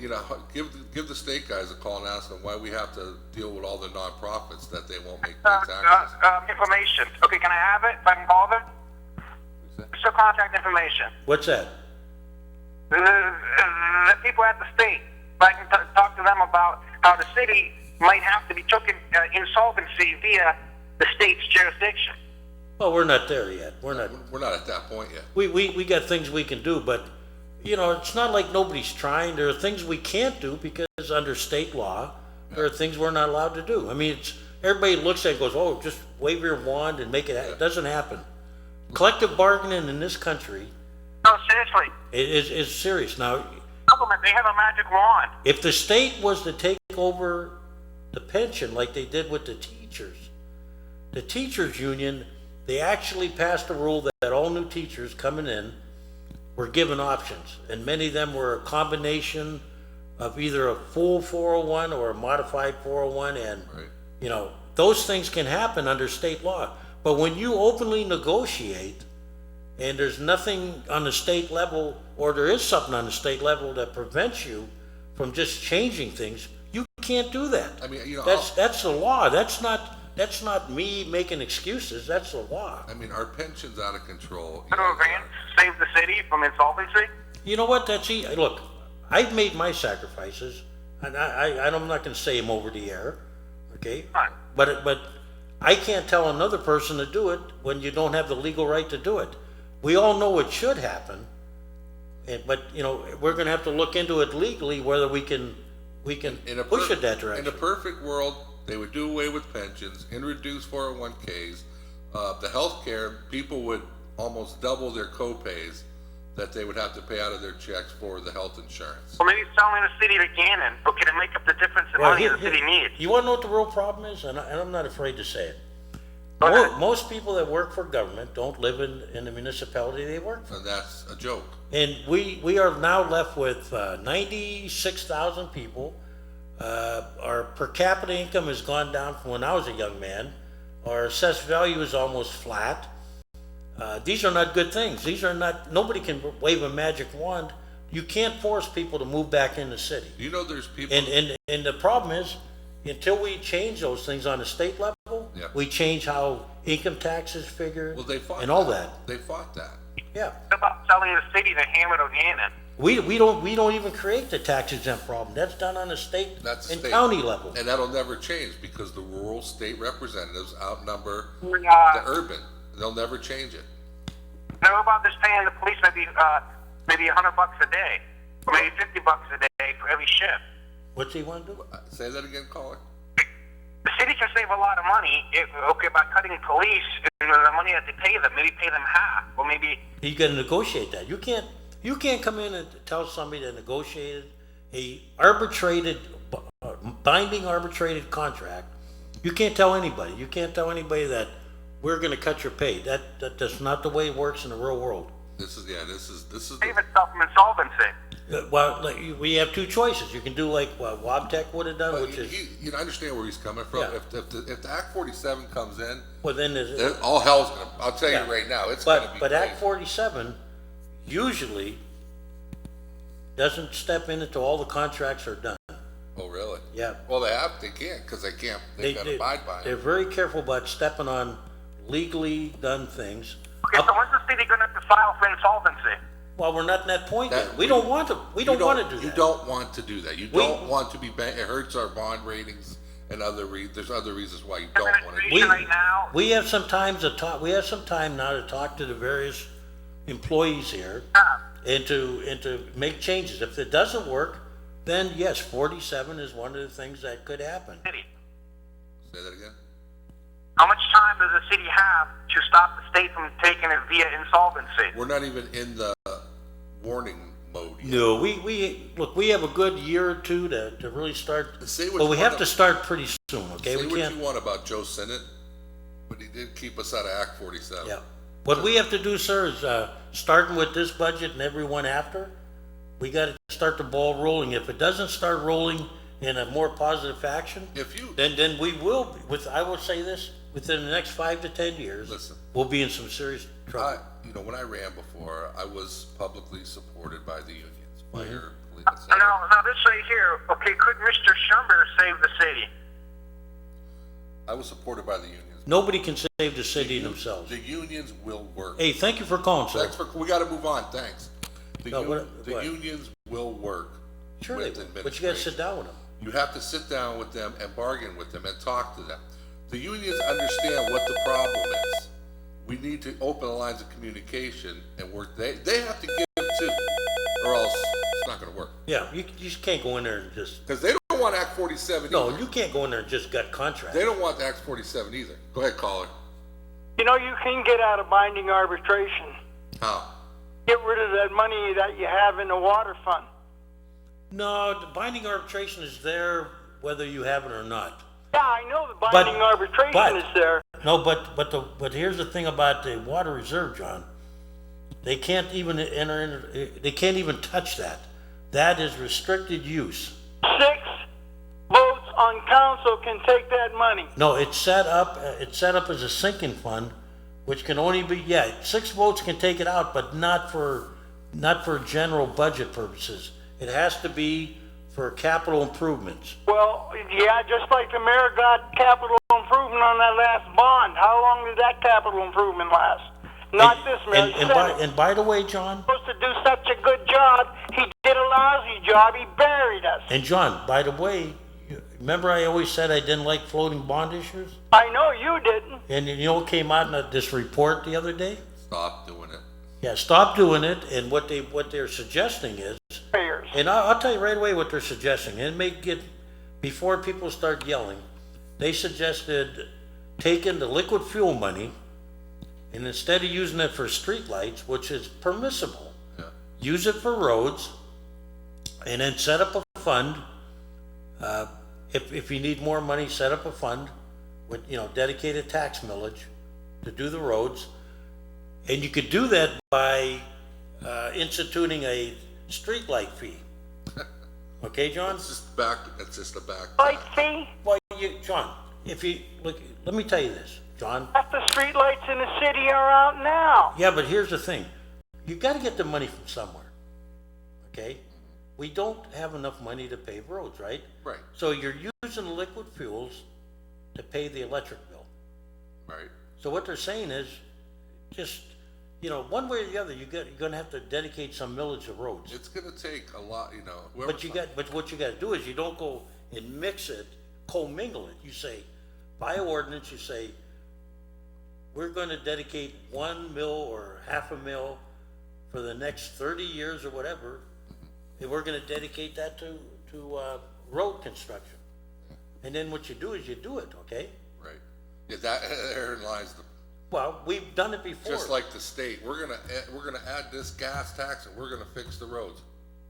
give the state guys a call and ask them why we have to deal with all the nonprofits that they won't make big taxes? Information. Okay, can I have it if I can call them? Still contact information. What's that? The people at the state. If I can talk to them about how the city might have to be taken insolvency via the state's jurisdiction. Well, we're not there yet. We're not. We're not at that point yet. We got things we can do, but it's not like nobody's trying. There are things we can't do because under state law, there are things we're not allowed to do. I mean, everybody looks at it and goes, "Oh, just wave your wand and make it." It doesn't happen. Collective bargaining in this country No, seriously. is serious. Now, Government, they have a magic wand. if the state was to take over the pension like they did with the teachers union, they actually passed a rule that all new teachers coming in were given options, and many of them were a combination of either a full 401 or a modified 401, and Right. those things can happen under state law. But when you openly negotiate and there's nothing on the state level, or there is something on the state level that prevents you from just changing things, you can't do that. I mean, that's the law. That's not me making excuses. That's the law. I mean, our pension's out of control. Save the city from insolvency. You know what? Look, I've made my sacrifices, and I'm not going to say them over the air, okay? Fine. But I can't tell another person to do it when you don't have the legal right to do it. We all know it should happen, but we're going to have to look into it legally whether we can push it that direction. In a perfect world, they would do away with pensions, introduce 401ks, the health care, people would almost double their co-pays that they would have to pay out of their checks for the health insurance. Well, maybe selling the city to Gannon, but can it make up the difference in money the city needs? You want to know what the real problem is? And I'm not afraid to say it. Go ahead. Most people that work for government don't live in the municipality they work for. And that's a joke. And we are now left with 96,000 people. Our per capita income has gone down from when I was a young man. Our assessed value is almost flat. These are not good things. Nobody can wave a magic wand. You can't force people to move back in the city. You know, there's people. And the problem is, until we change those things on the state level, Yeah. we change how income taxes figure They fought and all that. They fought that. Yeah. What about selling the city to Hammond O'Gannon? We don't even create the tax exempt problem. That's done on the state That's and state. county level. And that'll never change because the rural state representatives outnumber the Know urban. They'll never change it. about this paying the police maybe $100 a day, or maybe $50 a day for every shift? What's he want to do? Say that again, caller. The city can save a lot of money by cutting police and the money that they pay them. Maybe pay them half, or maybe. You got to negotiate that. You can't. You can't come in and tell somebody that negotiated a binding arbitrated contract. You can't tell anybody. You can't tell anybody that we're gonna cut your pay. That's not the way it works in the real world. This is Save itself from insolvency. Well, like, we have two choices. You can do like what Wabtec would have done, but which is, you know, I understand where he's coming from. Yeah. If the Act 47 comes in, well, then there's, all hell's gonna. I'll tell Yeah. you right now, it's gonna be. but Act crazy. 47 usually doesn't step in until all the contracts are done. Oh, really? Yeah. Well, they can't because they can't. They've got to abide by They're it. very careful about stepping on legally done things. Okay, so when's the city going to have to file for insolvency? Well, we're not in that point That- yet. We don't want to. We don't want to do that. You don't want to do that. You We- don't want to be. It hurts our bond ratings and there's other reasons why you don't want to. Administration right now. We have some time to talk. We have some time now to talk to the various employees here and to make changes. If it doesn't work, then yes, 47 is one of the things that could happen. City. Say that again. How much time does the city have to stop the state from taking it via insolvency? We're not even in the warning mode yet. No, we have a good year or two to really start. Say what But you we have want to start pretty soon. Okay, Say we what can't. you want about Joe Sinnott, but he did keep us out of Act 47. Yeah. What we have to do, sir, is starting with this budget and everyone after, we got to start the ball rolling. If it doesn't start rolling in a more positive fashion, If you then we will. I will say this: within the next 5 to 10 years, Listen. we'll be in some serious trouble. when I ran before, I was publicly supported by the unions, fire, police, Now, etc. now this right here, okay, could Mr. Schumber save the city? I was supported by the unions. Nobody can save the city themselves. The unions will work. Hey, thank you for calling, sir. Thanks we got to move on. Thanks. The No, the what? unions will work. Sure they with will, but you got to sit administration. down with them. You have to sit down with them and bargain with them and talk to them. The unions understand what the problem is. We need to open the lines of communication and work. They have to give too, or else it's not going to work. Yeah, you just can't go in there and just. Because they don't want Act 47 No, either. you can't go in there and just gut contracts. They don't want Act 47 either. Go ahead, caller. You know, you can get out of binding arbitration. How? Get rid of that money that you have in the water fund. No, the binding arbitration is there whether you have it or not. Yeah, I know the binding arbitration but- is there. No, but here's the thing about the water reserve, John. They can't even enter in. They can't even touch that. That is restricted use. 6 votes on council can take that money. No, it's set up. It's set up as a sinking fund, which can only be 6 votes can take it out, but not for general budget purposes. It has to be for capital improvements. Well, yeah, just like the mayor got capital improvement on that last bond. How long did that capital improvement last? Not this mayor. And by the way, John. Supposed to do such a good job. He did a lousy job. He buried us. And John, by the way, remember I always said I didn't like floating bond issues? I know you didn't. And you know what came out in this report the other day? Stop doing it. Yeah, stop doing it. And what they're suggesting is, Payers. and I'll tell you right away what they're suggesting. And make it before people start yelling. They suggested taking the liquid fuel money and instead of using it for streetlights, which is permissible, use it for roads, and then set up a fund. If you need more money, set up a fund with dedicated tax millage to do the roads, and you could do that by instituting a streetlight fee. Okay, John? It's just a back. Light fee? Well, John, if you look, let me tell you this, John. Half the street lights in the city are out now. Yeah, but here's the thing. You got to get the money from somewhere. Okay? We don't have enough money to pave roads, right? Right. So you're using liquid fuels to pay the electric bill. Right. So what they're saying is just, one way or the other, you're going to have to dedicate some millage of roads. It's going to take a lot, But what you got to do is you don't go and mix it, commingle it. You say, by ordinance, you say, we're going to dedicate 1 mil or half a mil for the next 30 years or whatever, and we're going to dedicate that to road construction. And then what you do is you do it, okay? Right. Yeah, therein lies Well, we've done it before. Just like the state, we're gonna add this gas tax and we're gonna fix the roads.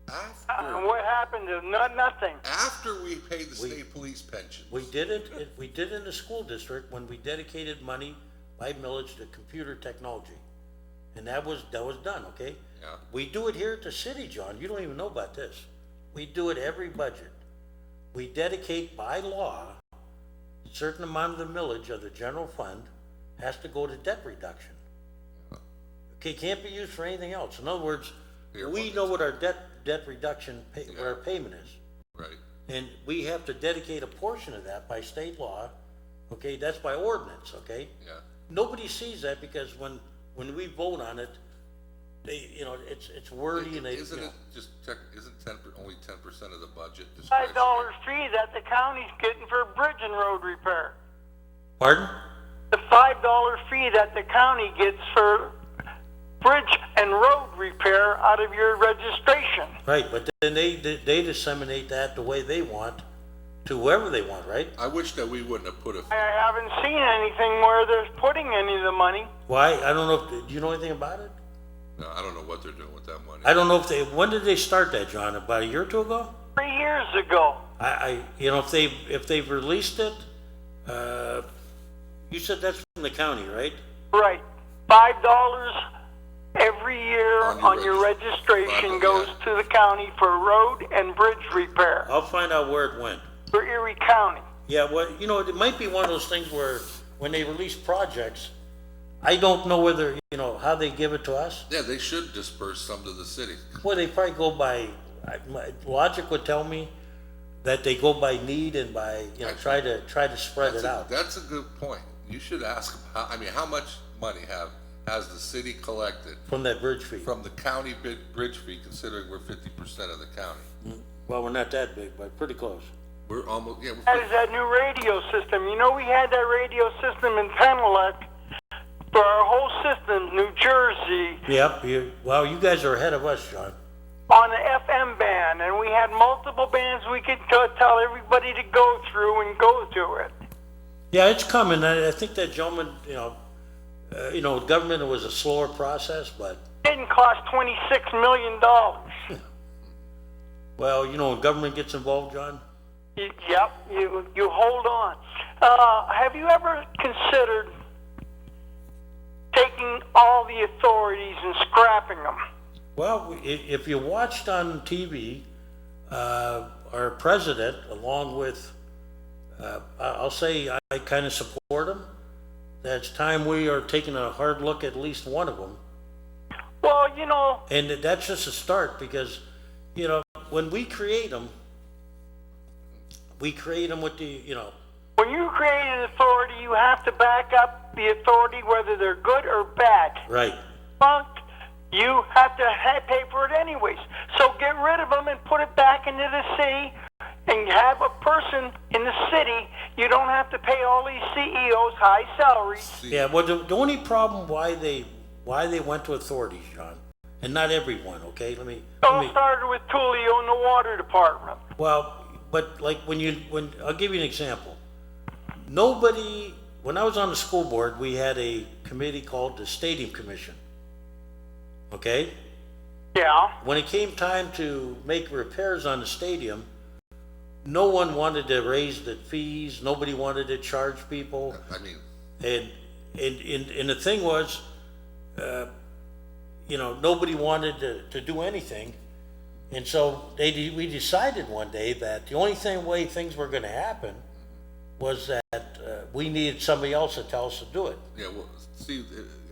What happened is nothing. After we pay the state police pensions. We did it in the school district when we dedicated money by millage to computer technology. And that was done, okay? Yeah. We do it here at the city, John. You don't even know about this. We do it every budget. We dedicate by law, a certain amount of the millage of the general fund has to go to debt reduction. Okay, can't be used for anything else. In other words, we know what our debt reduction what our payment is. Right. And we have to dedicate a portion of that by state law, okay? That's by ordinance, okay? Yeah. Nobody sees that because when we vote on it, it's wordy and they, Isn't it just isn't only 10% of the budget? $5 fee that the county's getting for bridge and road repair. Pardon? The $5 fee that the county gets for bridge and road repair out of your registration. Right, but then they disseminate that the way they want to whoever they want, right? I wish that we wouldn't have put a. I haven't seen anything where they're putting any of the money. Why? I don't know. Do you know anything about it? No, I don't know what they're doing with that money. I don't know when did they start that, John? About a year or two ago? 3 years ago. If they've released it, you said that's from the county, right? Right. $5 every year on your registration goes to the county for road and bridge repair. I'll find out where it went. For Erie County. Yeah, well, it might be one of those things where when they release projects, I don't know whether, how they give it to us. Yeah, they should disperse some to the city. Well, they probably go by, logic would tell me that they go by need and by, try to spread it out. That's a good point. You should ask, how much money has the city collected From that bridge fee. from the county bridge fee, considering we're 50% of the county? Well, we're not that big, but pretty close. We're almost, That is that new radio system. We had that radio system in Penelec for our whole system, New Jersey, Yep, you guys are ahead of us, John. on the FM band, and we had multiple bands we could tell everybody to go through and go to it. Yeah, it's coming. I think that gentleman, government was a slower process, but. It didn't cost $26 million. Well, when government gets involved, John. Yep, you hold on. Have you ever considered taking all the authorities and scrapping them? Well, if you watched on TV, our president, along with, I'll say I kind of support him, that it's time we are taking a hard look at least one of them. Well, And that's just a start because, when we create them with the, when you create an authority, you have to back up the authority whether they're good or bad. Right. Punk, you have to pay for it anyways. So get rid of them and put it back into the city and have a person in the city. You don't have to pay all these CEOs high salaries. Yeah, well, the only problem why they went to authorities, John, and not everyone, okay? It all started with Tulio in the water department. Well, but like when I'll give you an example. When I was on the school board, we had a committee called the Stadium Commission. Okay? Yeah. When it came time to make repairs on the stadium, no one wanted to raise the fees, nobody wanted to charge people. And the thing was, nobody wanted to do anything. And so we decided one day that the only way things were going to happen was that we needed somebody else to tell us to do it. Yeah, well, see,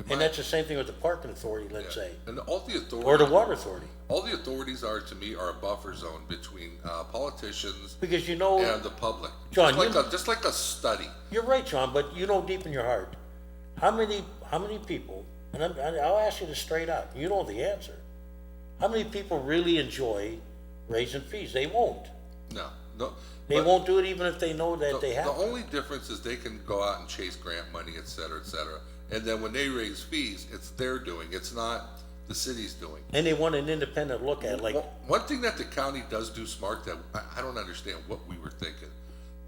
and that's the same thing with the parking authority, let's say. And all the authorities, or the water authority. All the authorities are, to me, are a buffer zone between politicians because and the public. John, just like a study. You're right, John, but deep in your heart, how many people, and I'll ask you this straight out, you know the answer. How many people really enjoy raising fees? They won't. No. They won't do it even if they know that they have The only difference is they can go out and chase grant money, et cetera, et cetera. And then when they raise fees, it's their doing. It's not the city's doing. And they want an independent look at it. One thing that the county does do smart that I don't understand what we were thinking.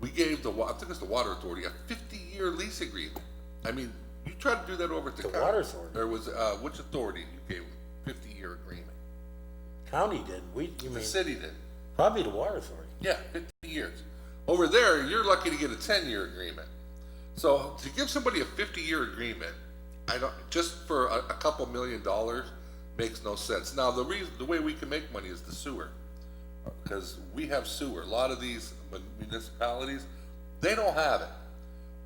We gave I think it's the water authority, a 50-year lease agreement. You tried to do that over at the The county. water authority. There was, which authority you gave 50-year agreement? County did, you The mean, city did. probably the water authority. Yeah, 50 years. Over there, you're lucky to get a 10-year agreement. So to give somebody a 50-year agreement, just for a couple $1 million makes no sense. Now, the way we can make money is the sewer, because we have sewer. A lot of these municipalities, they don't have it.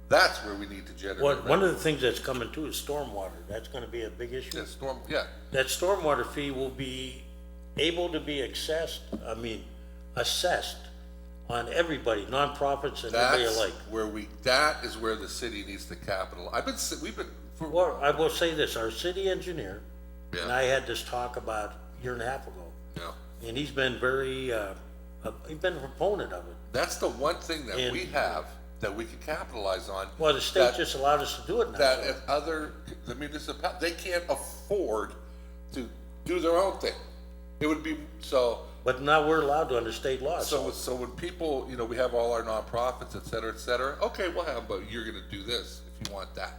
That's where we need to generate One of revenue. the things that's coming too is stormwater. That's gonna be a big issue. Yeah, That stormwater fee will be able to be assessed on everybody, nonprofits and everybody that's alike. that is where the city needs to capital. Well, I will say this, our city engineer, and Yeah. I had this talk about a year and a half ago, Yeah. and he's been he's been a proponent of it. That's the one thing that And- we have that we can capitalize on. Well, the state that- just allowed us to do it now. That so- if the municipalities, they can't afford to do their own thing. It would be, But now we're allowed to under state law, so so, when people, we have all our nonprofits, et cetera, okay, we'll have, but you're gonna do this if you want that.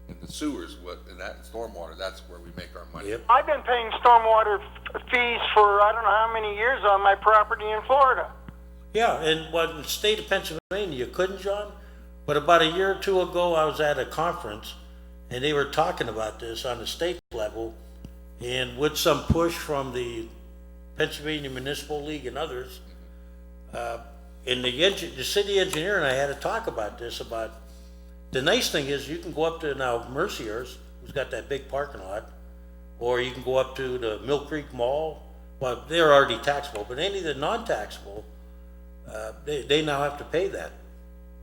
And the sewers, and that and stormwater, that's where we make our money. yep. I've been paying stormwater fees for I don't know how many years on my property in Florida. Yeah, and in the state of Pennsylvania, you couldn't, John, but about a year or two ago, I was at a conference, and they were talking about this on the state level, and with some push from the Pennsylvania Municipal League and others, and the city engineer and I had to talk about this, the nice thing is you can go up to now Mercier's, who's got that big parking lot, or you can go up to the Mill Creek Mall. Well, they're already taxable, but any of the non-taxable, they now have to pay that.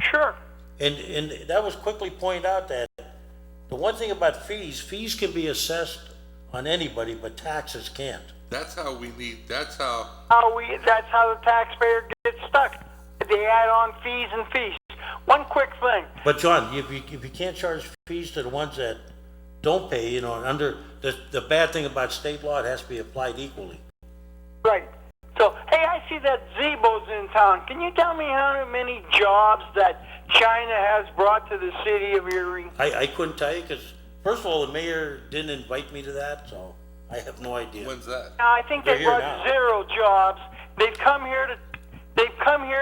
Sure. And that was quickly pointed out that the one thing about fees can be assessed on anybody, but taxes can't. That's how That's how the taxpayer gets stuck. They add on fees and fees. One quick thing. But John, if you can't charge fees to the ones that don't pay, under the bad thing about state law, it has to be applied equally. Right. So, hey, I see that Zebo's in town. Can you tell me how many jobs that China has brought to the city of Erie? I couldn't tell you, because first of all, the mayor didn't invite me to that, so I have no idea. when's that? Now, I think They're they here brought now. 0 jobs. They've come here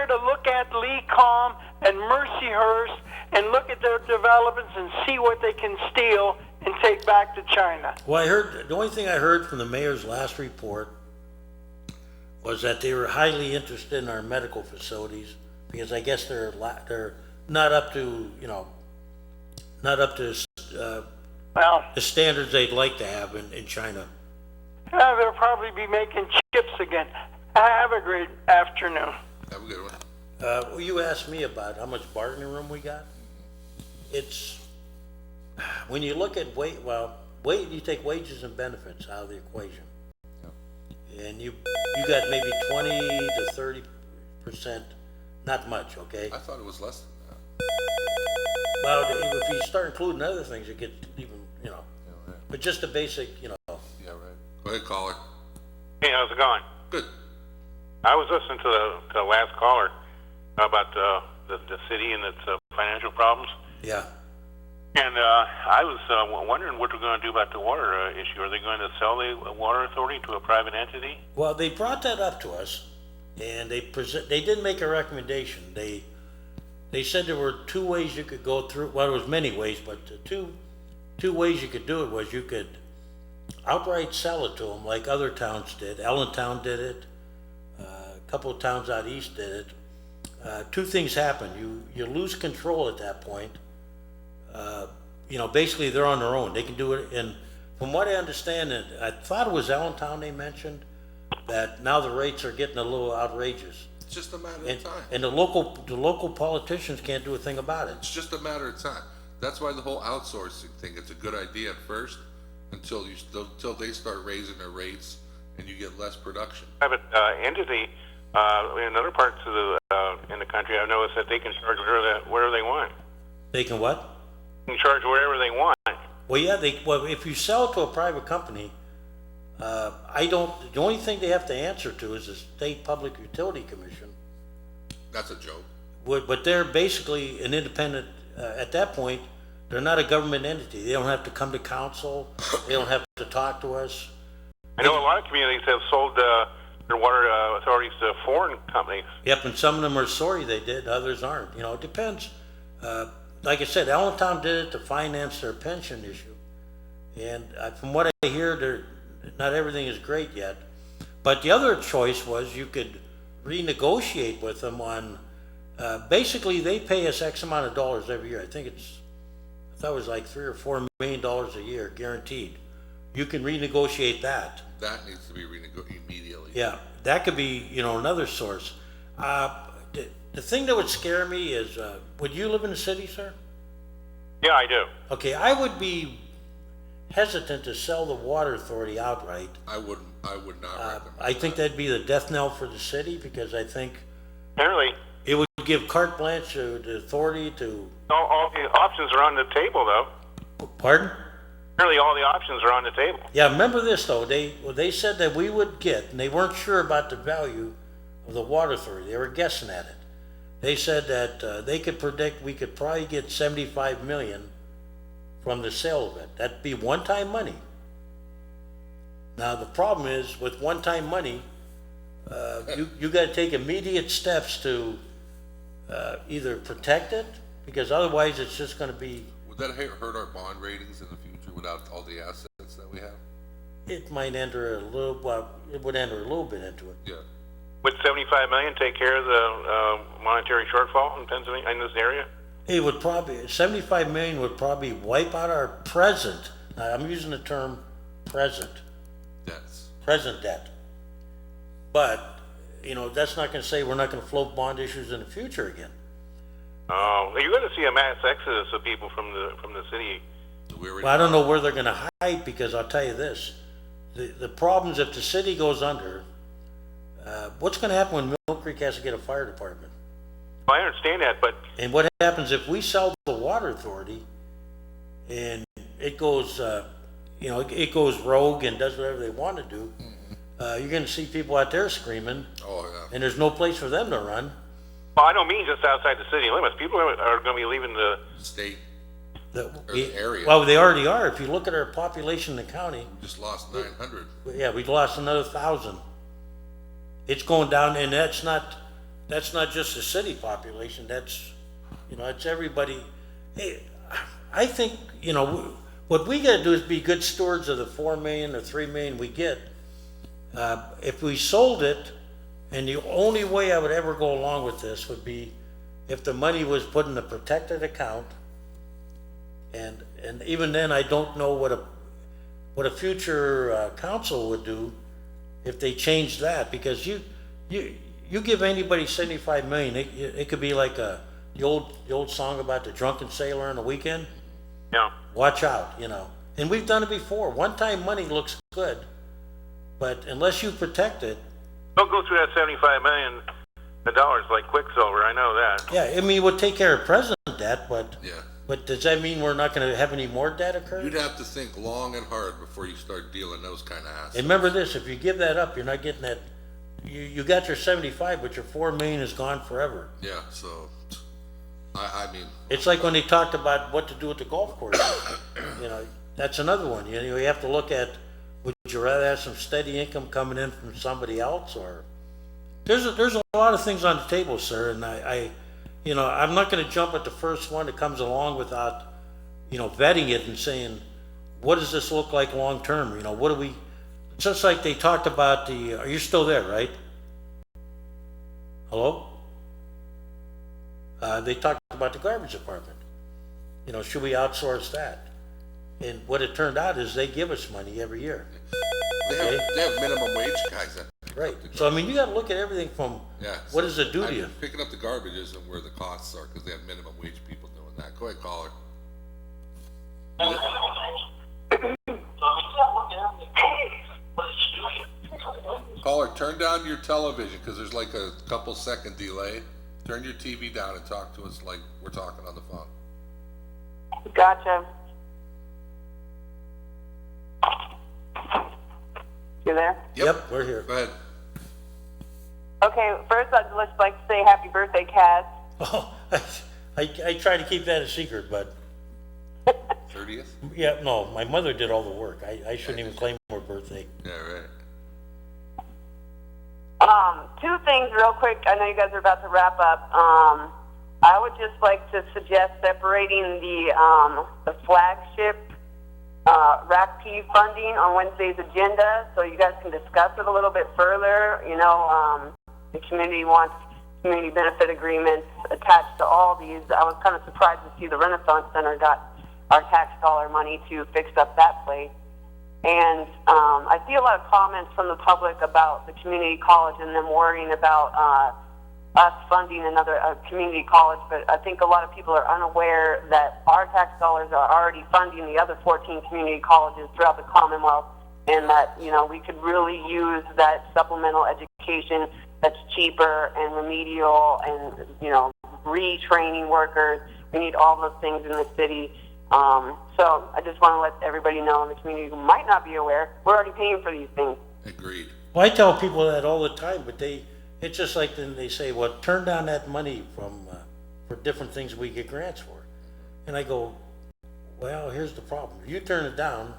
to look at Lee Calm and Mercyhurst and look at their developments and see what they can steal and take back to China. Well, the only thing I heard from the mayor's last report was that they were highly interested in our medical facilities, because I guess they're not up to, Well, the standards they'd like to have in China. they'll probably be making chips again. Have a great afternoon. Have a good one. Well, you asked me about how much bargaining room we got. It's, when you look at you take wages and benefits out of the equation. And you got maybe 20 to 30%, not much, okay? I thought it was less than that. Well, if you start including other things, it gets even, but just the basic, Yeah, right. Go ahead, caller. Hey, how's it going? Good. I was listening to the last caller about the city and its financial problems, yeah. and I was wondering what we're going to do about the water issue. Are they going to sell the water authority to a private entity? Well, they brought that up to us, and they didn't make a recommendation. They said there were 2 ways you could go through. Well, there was many ways, but the two ways you could do it was you could outright sell it to them, like other towns did. Allentown did it. A couple of towns out east did it. 2 things happen. You lose control at that point. Basically they're on their own. They can do it. And from what I understand, and I thought it was Allentown they mentioned, that now the rates are getting a little outrageous. It's just a matter of time. And the local politicians can't do a thing about it. It's just a matter of time. That's why the whole outsourcing thing, it's a good idea at first until they start raising their rates and you get less production. Private entity in other parts of in the country, I've noticed that they can charge whatever they want. They can what? They can charge whatever they want. Well, yeah, if you sell to a private company, the only thing they have to answer to is the State Public Utility Commission. That's a joke. But they're basically an independent, at that point, they're not a government entity. They don't have to come to council. They don't have to talk to us. I know a lot of communities have sold their water authorities to foreign companies. Yep, and some of them are sorry they did, others aren't. You know, it depends. Like I said, Allentown did it to finance their pension issue. And from what I hear, not everything is great yet. But the other choice was you could renegotiate with them on, basically they pay us X amount of dollars every year. I thought it was like $3 or $4 million a year, guaranteed. You can renegotiate that. That needs to be renegotiated immediately. Yeah, that could be, you know, another source. The thing that would scare me is, would you live in the city, sir? Yeah, I do. Okay, I would be hesitant to sell the water authority outright. I would not recommend I think that'd be the death knell for the city, because I think Apparently, it would give carte blanche to the authority to, all the options are on the table, though. pardon? Apparently, all the options are on the table. Yeah, remember this though, they said that we would get, and they weren't sure about the value of the water authority, they were guessing at it. They said that they could predict we could probably get 75 million from the sale of it. That'd be one-time money. Now the problem is with one-time money, you got to take immediate steps to either protect it, because otherwise it's just going to be. Would that hurt our bond ratings in the future without all the assets that we have? It might enter a little. Well, it would enter a little bit into it. Yeah. Would 75 million take care of the monetary shortfall in Pennsylvania, in this area? It would probably 75 million would probably wipe out our present. Now, I'm using the term present debt. But you know, that's not going to say we're not going to float bond issues in the future again. Oh, you're going to see a mass exodus of people from the city. Well, I don't know where they're going to hide, because I'll tell you this: the problems if the city goes under. What's going to happen when Mill Creek has to get a fire department? Well, I understand that, but And what happens if we sell the water authority and it goes, you know, it goes rogue and does whatever they want to do? You're going to see people out there screaming, Oh, yeah. and there's no place for them to run. well, I don't mean just outside the city limits. People are going to be leaving the. State, The, or the area. Well, they already are. If you look at our population in the county, We just lost 900. yeah, we've lost another 1,000. It's going down, and that's not just the city population. That's, you know, it's everybody. Hey, I think, you know, what we got to do is be good stewards of the 4 million or 3 million we get. If we sold it, and the only way I would ever go along with this would be if the money was put in a protected account. And even then, I don't know what a future council would do if they changed that, because you give anybody 75 million, it could be like the old song about the drunken sailor on the weekend. Yeah. Watch out, you know. And we've done it before. One-time money looks good, but unless you protect it. Don't go through that $75 million like Quicksilver. I know that. Yeah, I mean, it would take care of present debt, but. Yeah. But does that mean we're not going to have any more debt occur? You'd have to think long and hard before you start dealing those kind of assets. And remember this: if you give that up, you're not getting that. You got your 75, but your 4 million is gone forever. Yeah, so, I mean, It's like when they talked about what to do with the golf course. You know, that's another one. You know, you have to look at, would you rather have some steady income coming in from somebody else, or there's a lot of things on the table, sir. And you know, I'm not going to jump at the first one that comes along without, you know, vetting it and saying, what does this look like long term? You know, what do we? Just like they talked about the. Are you still there? Right? Hello? They talked about the garbage department. You know, should we outsource that? And what it turned out is they give us money every year. they have minimum wage guys that pick Right. up the So I mean, you got to look at everything from Yeah. what does it do to I mean, you? picking up the garbage isn't where the costs are, because they have minimum wage people doing that. Go ahead, caller. Caller, turn down your television, because there's like a couple second delay. Turn your TV down and talk to us like we're talking on the phone. Gotcha. You there? Yep, we're here. Go ahead. Okay, first I'd just like to say happy birthday, Cass. Oh, I try to keep that a secret, but 30th? Yeah, no, my mother did all the work. I shouldn't even claim her birthday. Yeah, right. Two things real quick. I know you guys are about to wrap up. I would just like to suggest separating the flagship RACP funding on Wednesday's agenda, so you guys can discuss it a little bit further. You know, the community wants community benefit agreements attached to all these. I was kind of surprised to see the Renaissance Center got our tax dollar money to fix up that place. And I see a lot of comments from the public about the community college and them worrying about us funding another community college, but I think a lot of people are unaware that our tax dollars are already funding the other 14 community colleges throughout the Commonwealth, and that, you know, we could really use that supplemental education that's cheaper and remedial and, you know, retraining workers. We need all those things in the city. So I just want to let everybody know in the community who might not be aware, we're already paying for these things. Agreed. Well, I tell people that all the time, but it's just like then they say, well, turn down that money for different things we get grants for. And I go, well, here's the problem. If you turn it down,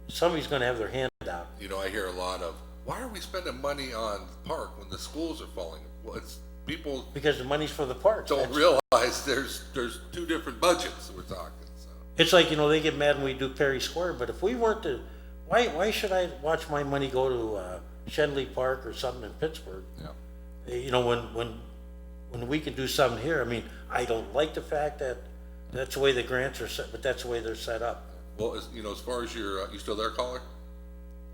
somebody's going to have their hand out. You know, I hear a lot of, why are we spending money on the park when the schools are falling? Well, it's people Because the money's for the parks. don't realize there's two different budgets we're talking. So It's like, you know, they get mad when we do Perry Square, but if we weren't to, why should I watch my money go to Shenley Park or something in Pittsburgh? yeah, You know, when we can do something here. I mean, I don't like the fact that that's the way the grants are set, but that's the way they're set up. well, you know, as far as your, you still there, caller?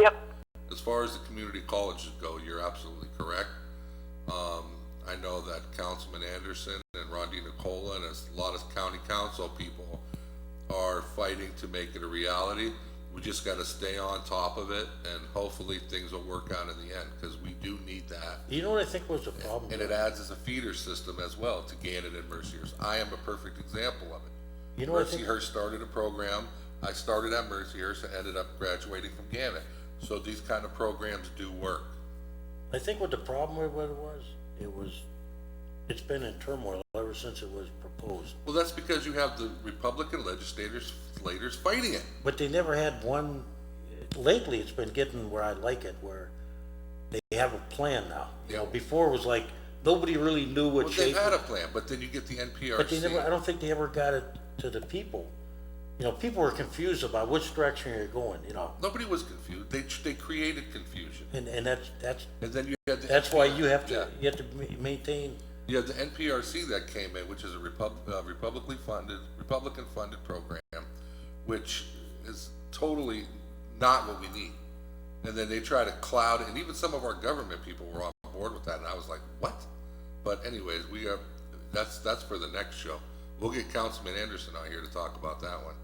Yep. As far as the community colleges go, you're absolutely correct. I know that Councilman Anderson and Rondi Nicola and a lot of county council people are fighting to make it a reality. We just got to stay on top of it, and hopefully things will work out in the end, because we do need that. You know what I think was the problem? And it adds as a feeder system as well to Gannett and Mercyhurst. I am a perfect example of it. You know what I think? Mercyhurst started a program. I started at Mercyhurst and ended up graduating from Gannett. So these kind of programs do work. I think what the problem with it was, it's been in turmoil ever since it was proposed. Well, that's because you have the Republican legislators fighting it. But they never had one, lately it's been getting where I like it, where they have a plan now. You know, Yeah. before it was like, nobody really knew what Well, shape. they've had a plan, but then you get the NPRC. But they never, I don't think they ever got it to the people. You know, people were confused about which direction you're going, you know, Nobody was confused. They created confusion. and that's, And then you had the that's why you have to, Yeah. you have to maintain. You have the NPRC that came in, which is a Republican funded program, which is totally not what we need. And then they try to cloud it, and even some of our government people were on board with that, and I was like, what? But anyways, that's for the next show. We'll get Councilman Anderson out here to talk about that one.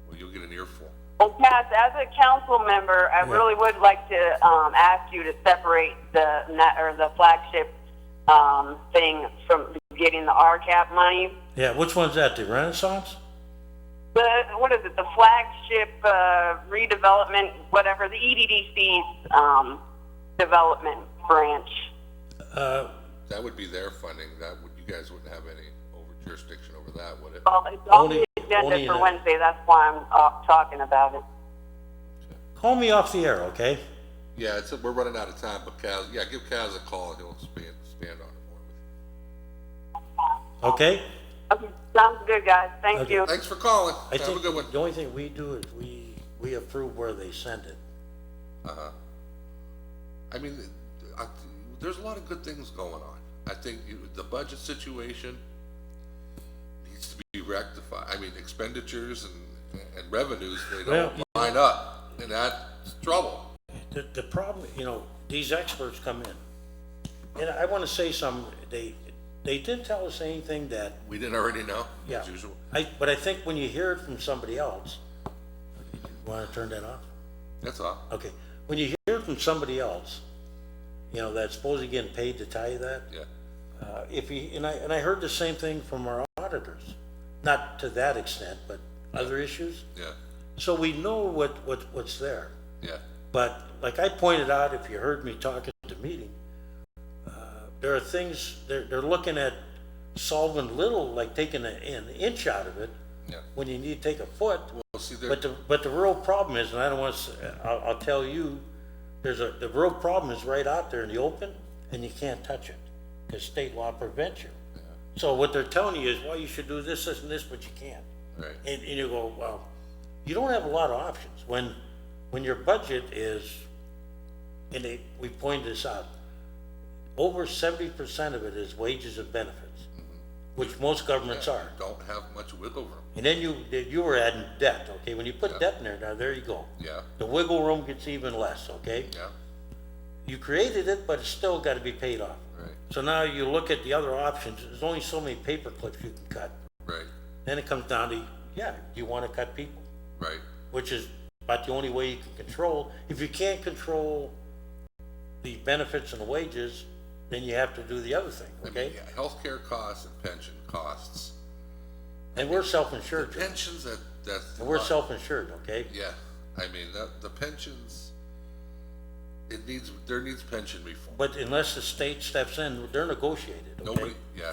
Well, you'll get an earful. Well, Cass, as a council member, I really would like to ask you to separate the flagship thing from getting the RCAP money. Yeah, which one's that, the Renaissance? What is it? The flagship redevelopment, whatever, the EDDC's development branch. That would be their funding. You guys wouldn't have any jurisdiction over that, would it? Well, it's on Only- the agenda only for in a- Wednesday. That's why I'm talking about it. Call me off the air, okay? Yeah, we're running out of time, but Kaz, give Kaz a call and he'll expand on it more with you. Okay? Okay, sounds good, guys. Thank Okay. you. Thanks for calling. I Have think a good one. the only thing we do is we approve where they send it. I mean, there's a lot of good things going on. I think the budget situation needs to be rectified. I mean, expenditures and revenues, they don't line up, and that's trouble. The problem, you know, these experts come in, and I want to say something. They didn't tell us anything that, We didn't already know, yeah. as usual. But I think when you hear it from somebody else, you want to turn that off? That's all. Okay. When you hear it from somebody else, you know, that's supposedly getting paid to tell you that. Yeah. And I heard the same thing from our auditors, not to that extent, but other issues. Yeah. So we know what's there. Yeah. But like I pointed out, if you heard me talking at the meeting, there are things they're looking at solving little, like taking an inch out of it, Yeah. when you need to take a foot. Well, see, But the real problem is, and I don't want to, I'll tell you, the real problem is right out there in the open, and you can't touch it, because state law prevents you. Yeah. So what they're telling you is, well, you should do this, this, and this, but you can't. Right. And you go, well, you don't have a lot of options. When your budget is, and we pointed this out, over 70% of it is wages and benefits, which most governments are. You don't have much wiggle room. And then you were adding debt, okay? When you put debt in there, now there you go. Yeah. The wiggle room gets even less, okay? Yeah. You created it, but it's still got to be paid off. Right. So now you look at the other options, there's only so many paper clips you can cut. Right. Then it comes down to, do you want to cut people? Right. Which is about the only way you can control. If you can't control the benefits and the wages, then you have to do the other thing, okay? I mean, yeah, healthcare costs and pension costs. And we're self-insured. The pensions that's. And we're self-insured, okay? Yeah, I mean, the pensions, there needs pension reform. But unless the state steps in, they're negotiated, okay?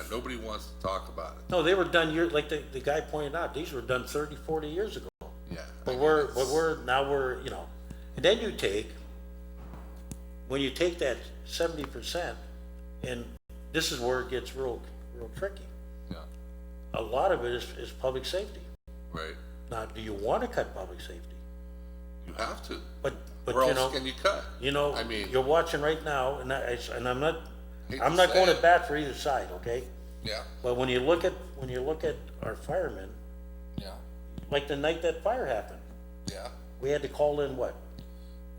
Nobody wants to talk about it. No, they were done like the guy pointed out, these were done 30, 40 years ago. Yeah. But we're, and then when you take that 70%, and this is where it gets real tricky. Yeah. A lot of it is public safety. Right. Now, do you want to cut public safety? You have to. But Where else can you cut? I mean, you're watching right now, and I'm not hate going say to it. bat for either side, okay? Yeah. But when you look at our firemen, Yeah. like the night that fire happened, Yeah. we had to call in what?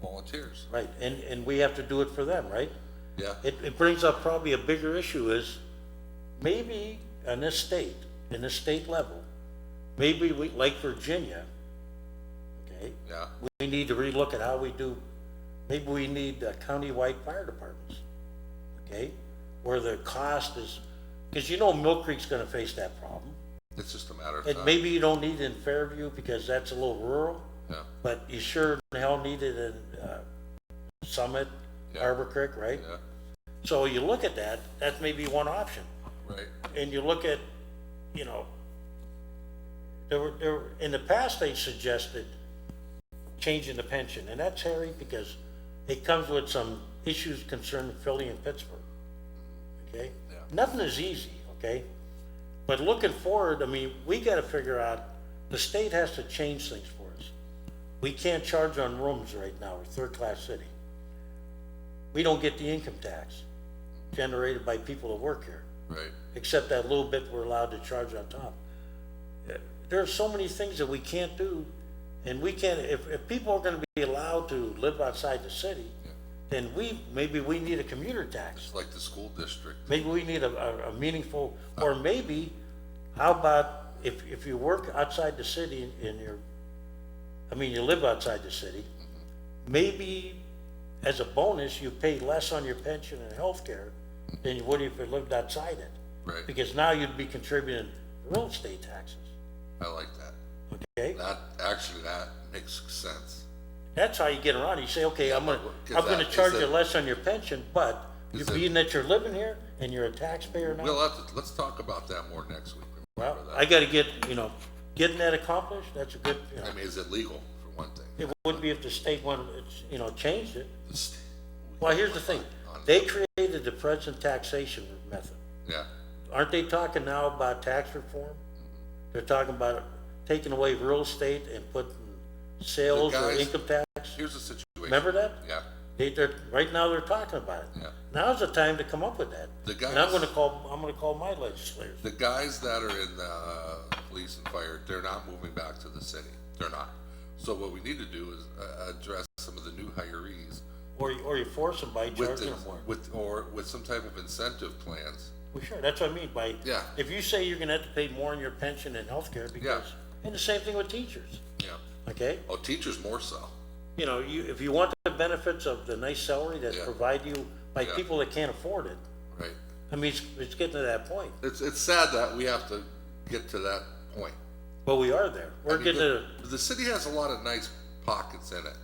Volunteers. Right, and we have to do it for them, right? Yeah. It brings up probably a bigger issue is maybe in this state level, maybe we, like Virginia, okay? Yeah. We need to relook at how we do, maybe we need county-wide fire departments, okay? Where the cost is, because Mill Creek's gonna face that problem. It's just a matter of And time. maybe you don't need it in Fairview because that's a little rural, Yeah. but you sure the hell need it in Summit, Yeah. Harbor Creek, right? Yeah. So you look at that, that's maybe one option. Right. And you look at, in the past, they suggested changing the pension, and that's hairy because it comes with some issues concerning Philly and Pittsburgh, okay? Yeah. Nothing is easy, okay? But looking forward, I mean, we gotta figure out, the state has to change things for us. We can't charge on rooms right now, we're third-class city. We don't get the income tax generated by people that work here, Right. except that little bit we're allowed to charge on top. There are so many things that we can't do, and we can't, if people are gonna be allowed to live outside the city, then maybe we need a commuter tax. It's like the school district. Maybe we need a meaningful, or maybe, how about if you work outside the city you live outside the city, maybe as a bonus, you pay less on your pension and healthcare than you would if you lived outside it. Right. Because now you'd be contributing real estate taxes, I like that. okay? That makes sense. That's how you get around it. You say, okay, I'm gonna 'cause charge is you it- less on your pension, but Is being that you're living here and you're a taxpayer now. Let's talk about that more next week. Well, Remember that. I gotta getting that accomplished, that's a good, I mean, is it legal for one thing? it would be if the state wanted, changed it. The st- Well, here's the thing, they created the present taxation method. Yeah. Aren't they talking now about tax reform? They're talking about taking away real estate and putting sales or guys- income tax. Here's the situation. Remember that? Yeah. Right now they're talking about it. Yeah. Now's the time to come up with that. The And I'm guys- gonna call my legislators. The guys that are in the police and fire, they're not moving back to the city. They're not. So what we need to do is address some of the new hirees Or you force them by charging them more. with some type of incentive plans. Well, sure, that's what I mean by, Yeah. if you say you're gonna have to pay more in your pension and healthcare because, and the same thing with teachers, Yeah. okay? Oh, teachers more so. If you want the benefits of the nice salary that Yeah. provide you by Yeah. people that can't afford it, Right. I mean, it's getting to that point. It's sad that we have to get to that point. But we are there. We're I mean, getting to, the city has a lot of nice pockets in it.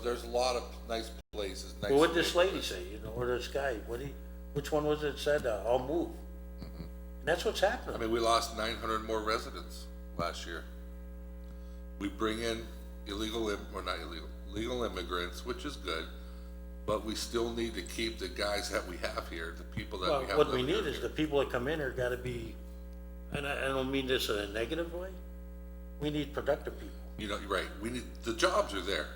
There's a lot of nice places. Nice well, what did this neighborhoods. lady say, or this guy, which one was it said, I'll move? And that's what's I happening. mean, we lost 900 more residents. last year. We bring in legal immigrants, which is good, but we still need to keep the guys that we have here, the people that Well, we have. what we living need is here. the people that come in here gotta be, and I don't mean this in a negative way, we need productive people. You know, you're right. The jobs are there.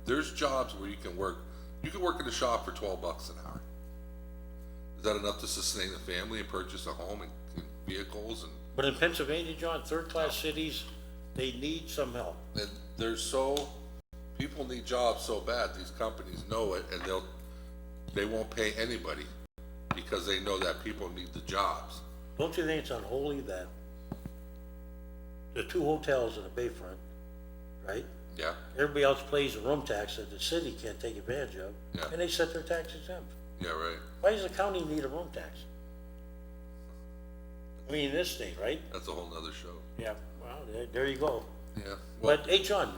There's jobs where you can work. You can work in a shop for $12 an hour. Is that enough to sustain a family and purchase a home and vehicles? But in Pennsylvania, John, third-class cities, they need some help. And people need jobs so bad. These companies know it, and they won't pay anybody because they know that people need the jobs. Don't you think it's unholy that the two hotels in the Bayfront, right? Yeah, Everybody else pays a room tax that the city can't take advantage of, Yeah. and they set their tax exempt. yeah, right. Why does the county need a room tax? I mean, in this state, right? That's a whole nother show. Yeah, well, there you go. Yeah. Well, But, hey, John,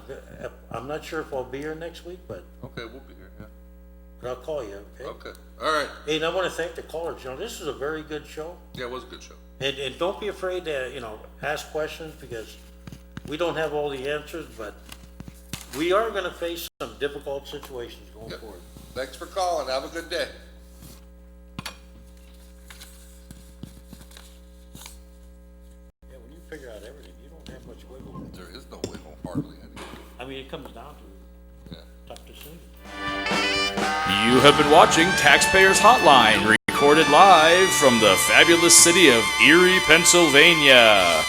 I'm not sure if I'll be here next week, but okay, we'll be here. Yeah. I'll call you, okay? Okay. All right. Hey, and I wanna thank the callers, John, this is a very good show. Yeah, it was a good show. And don't be afraid to, ask questions, because we don't have all the answers, but we are gonna face some difficult situations going Yep. forward. Thanks for calling. Have a good day. Yeah, when you figure out everything, you don't have much wiggle room. There is no wiggle, hardly any. I mean, it comes down to Yeah. tough decisions. You have been watching Taxpayers Hotline, recorded live from the fabulous city of Erie, Pennsylvania.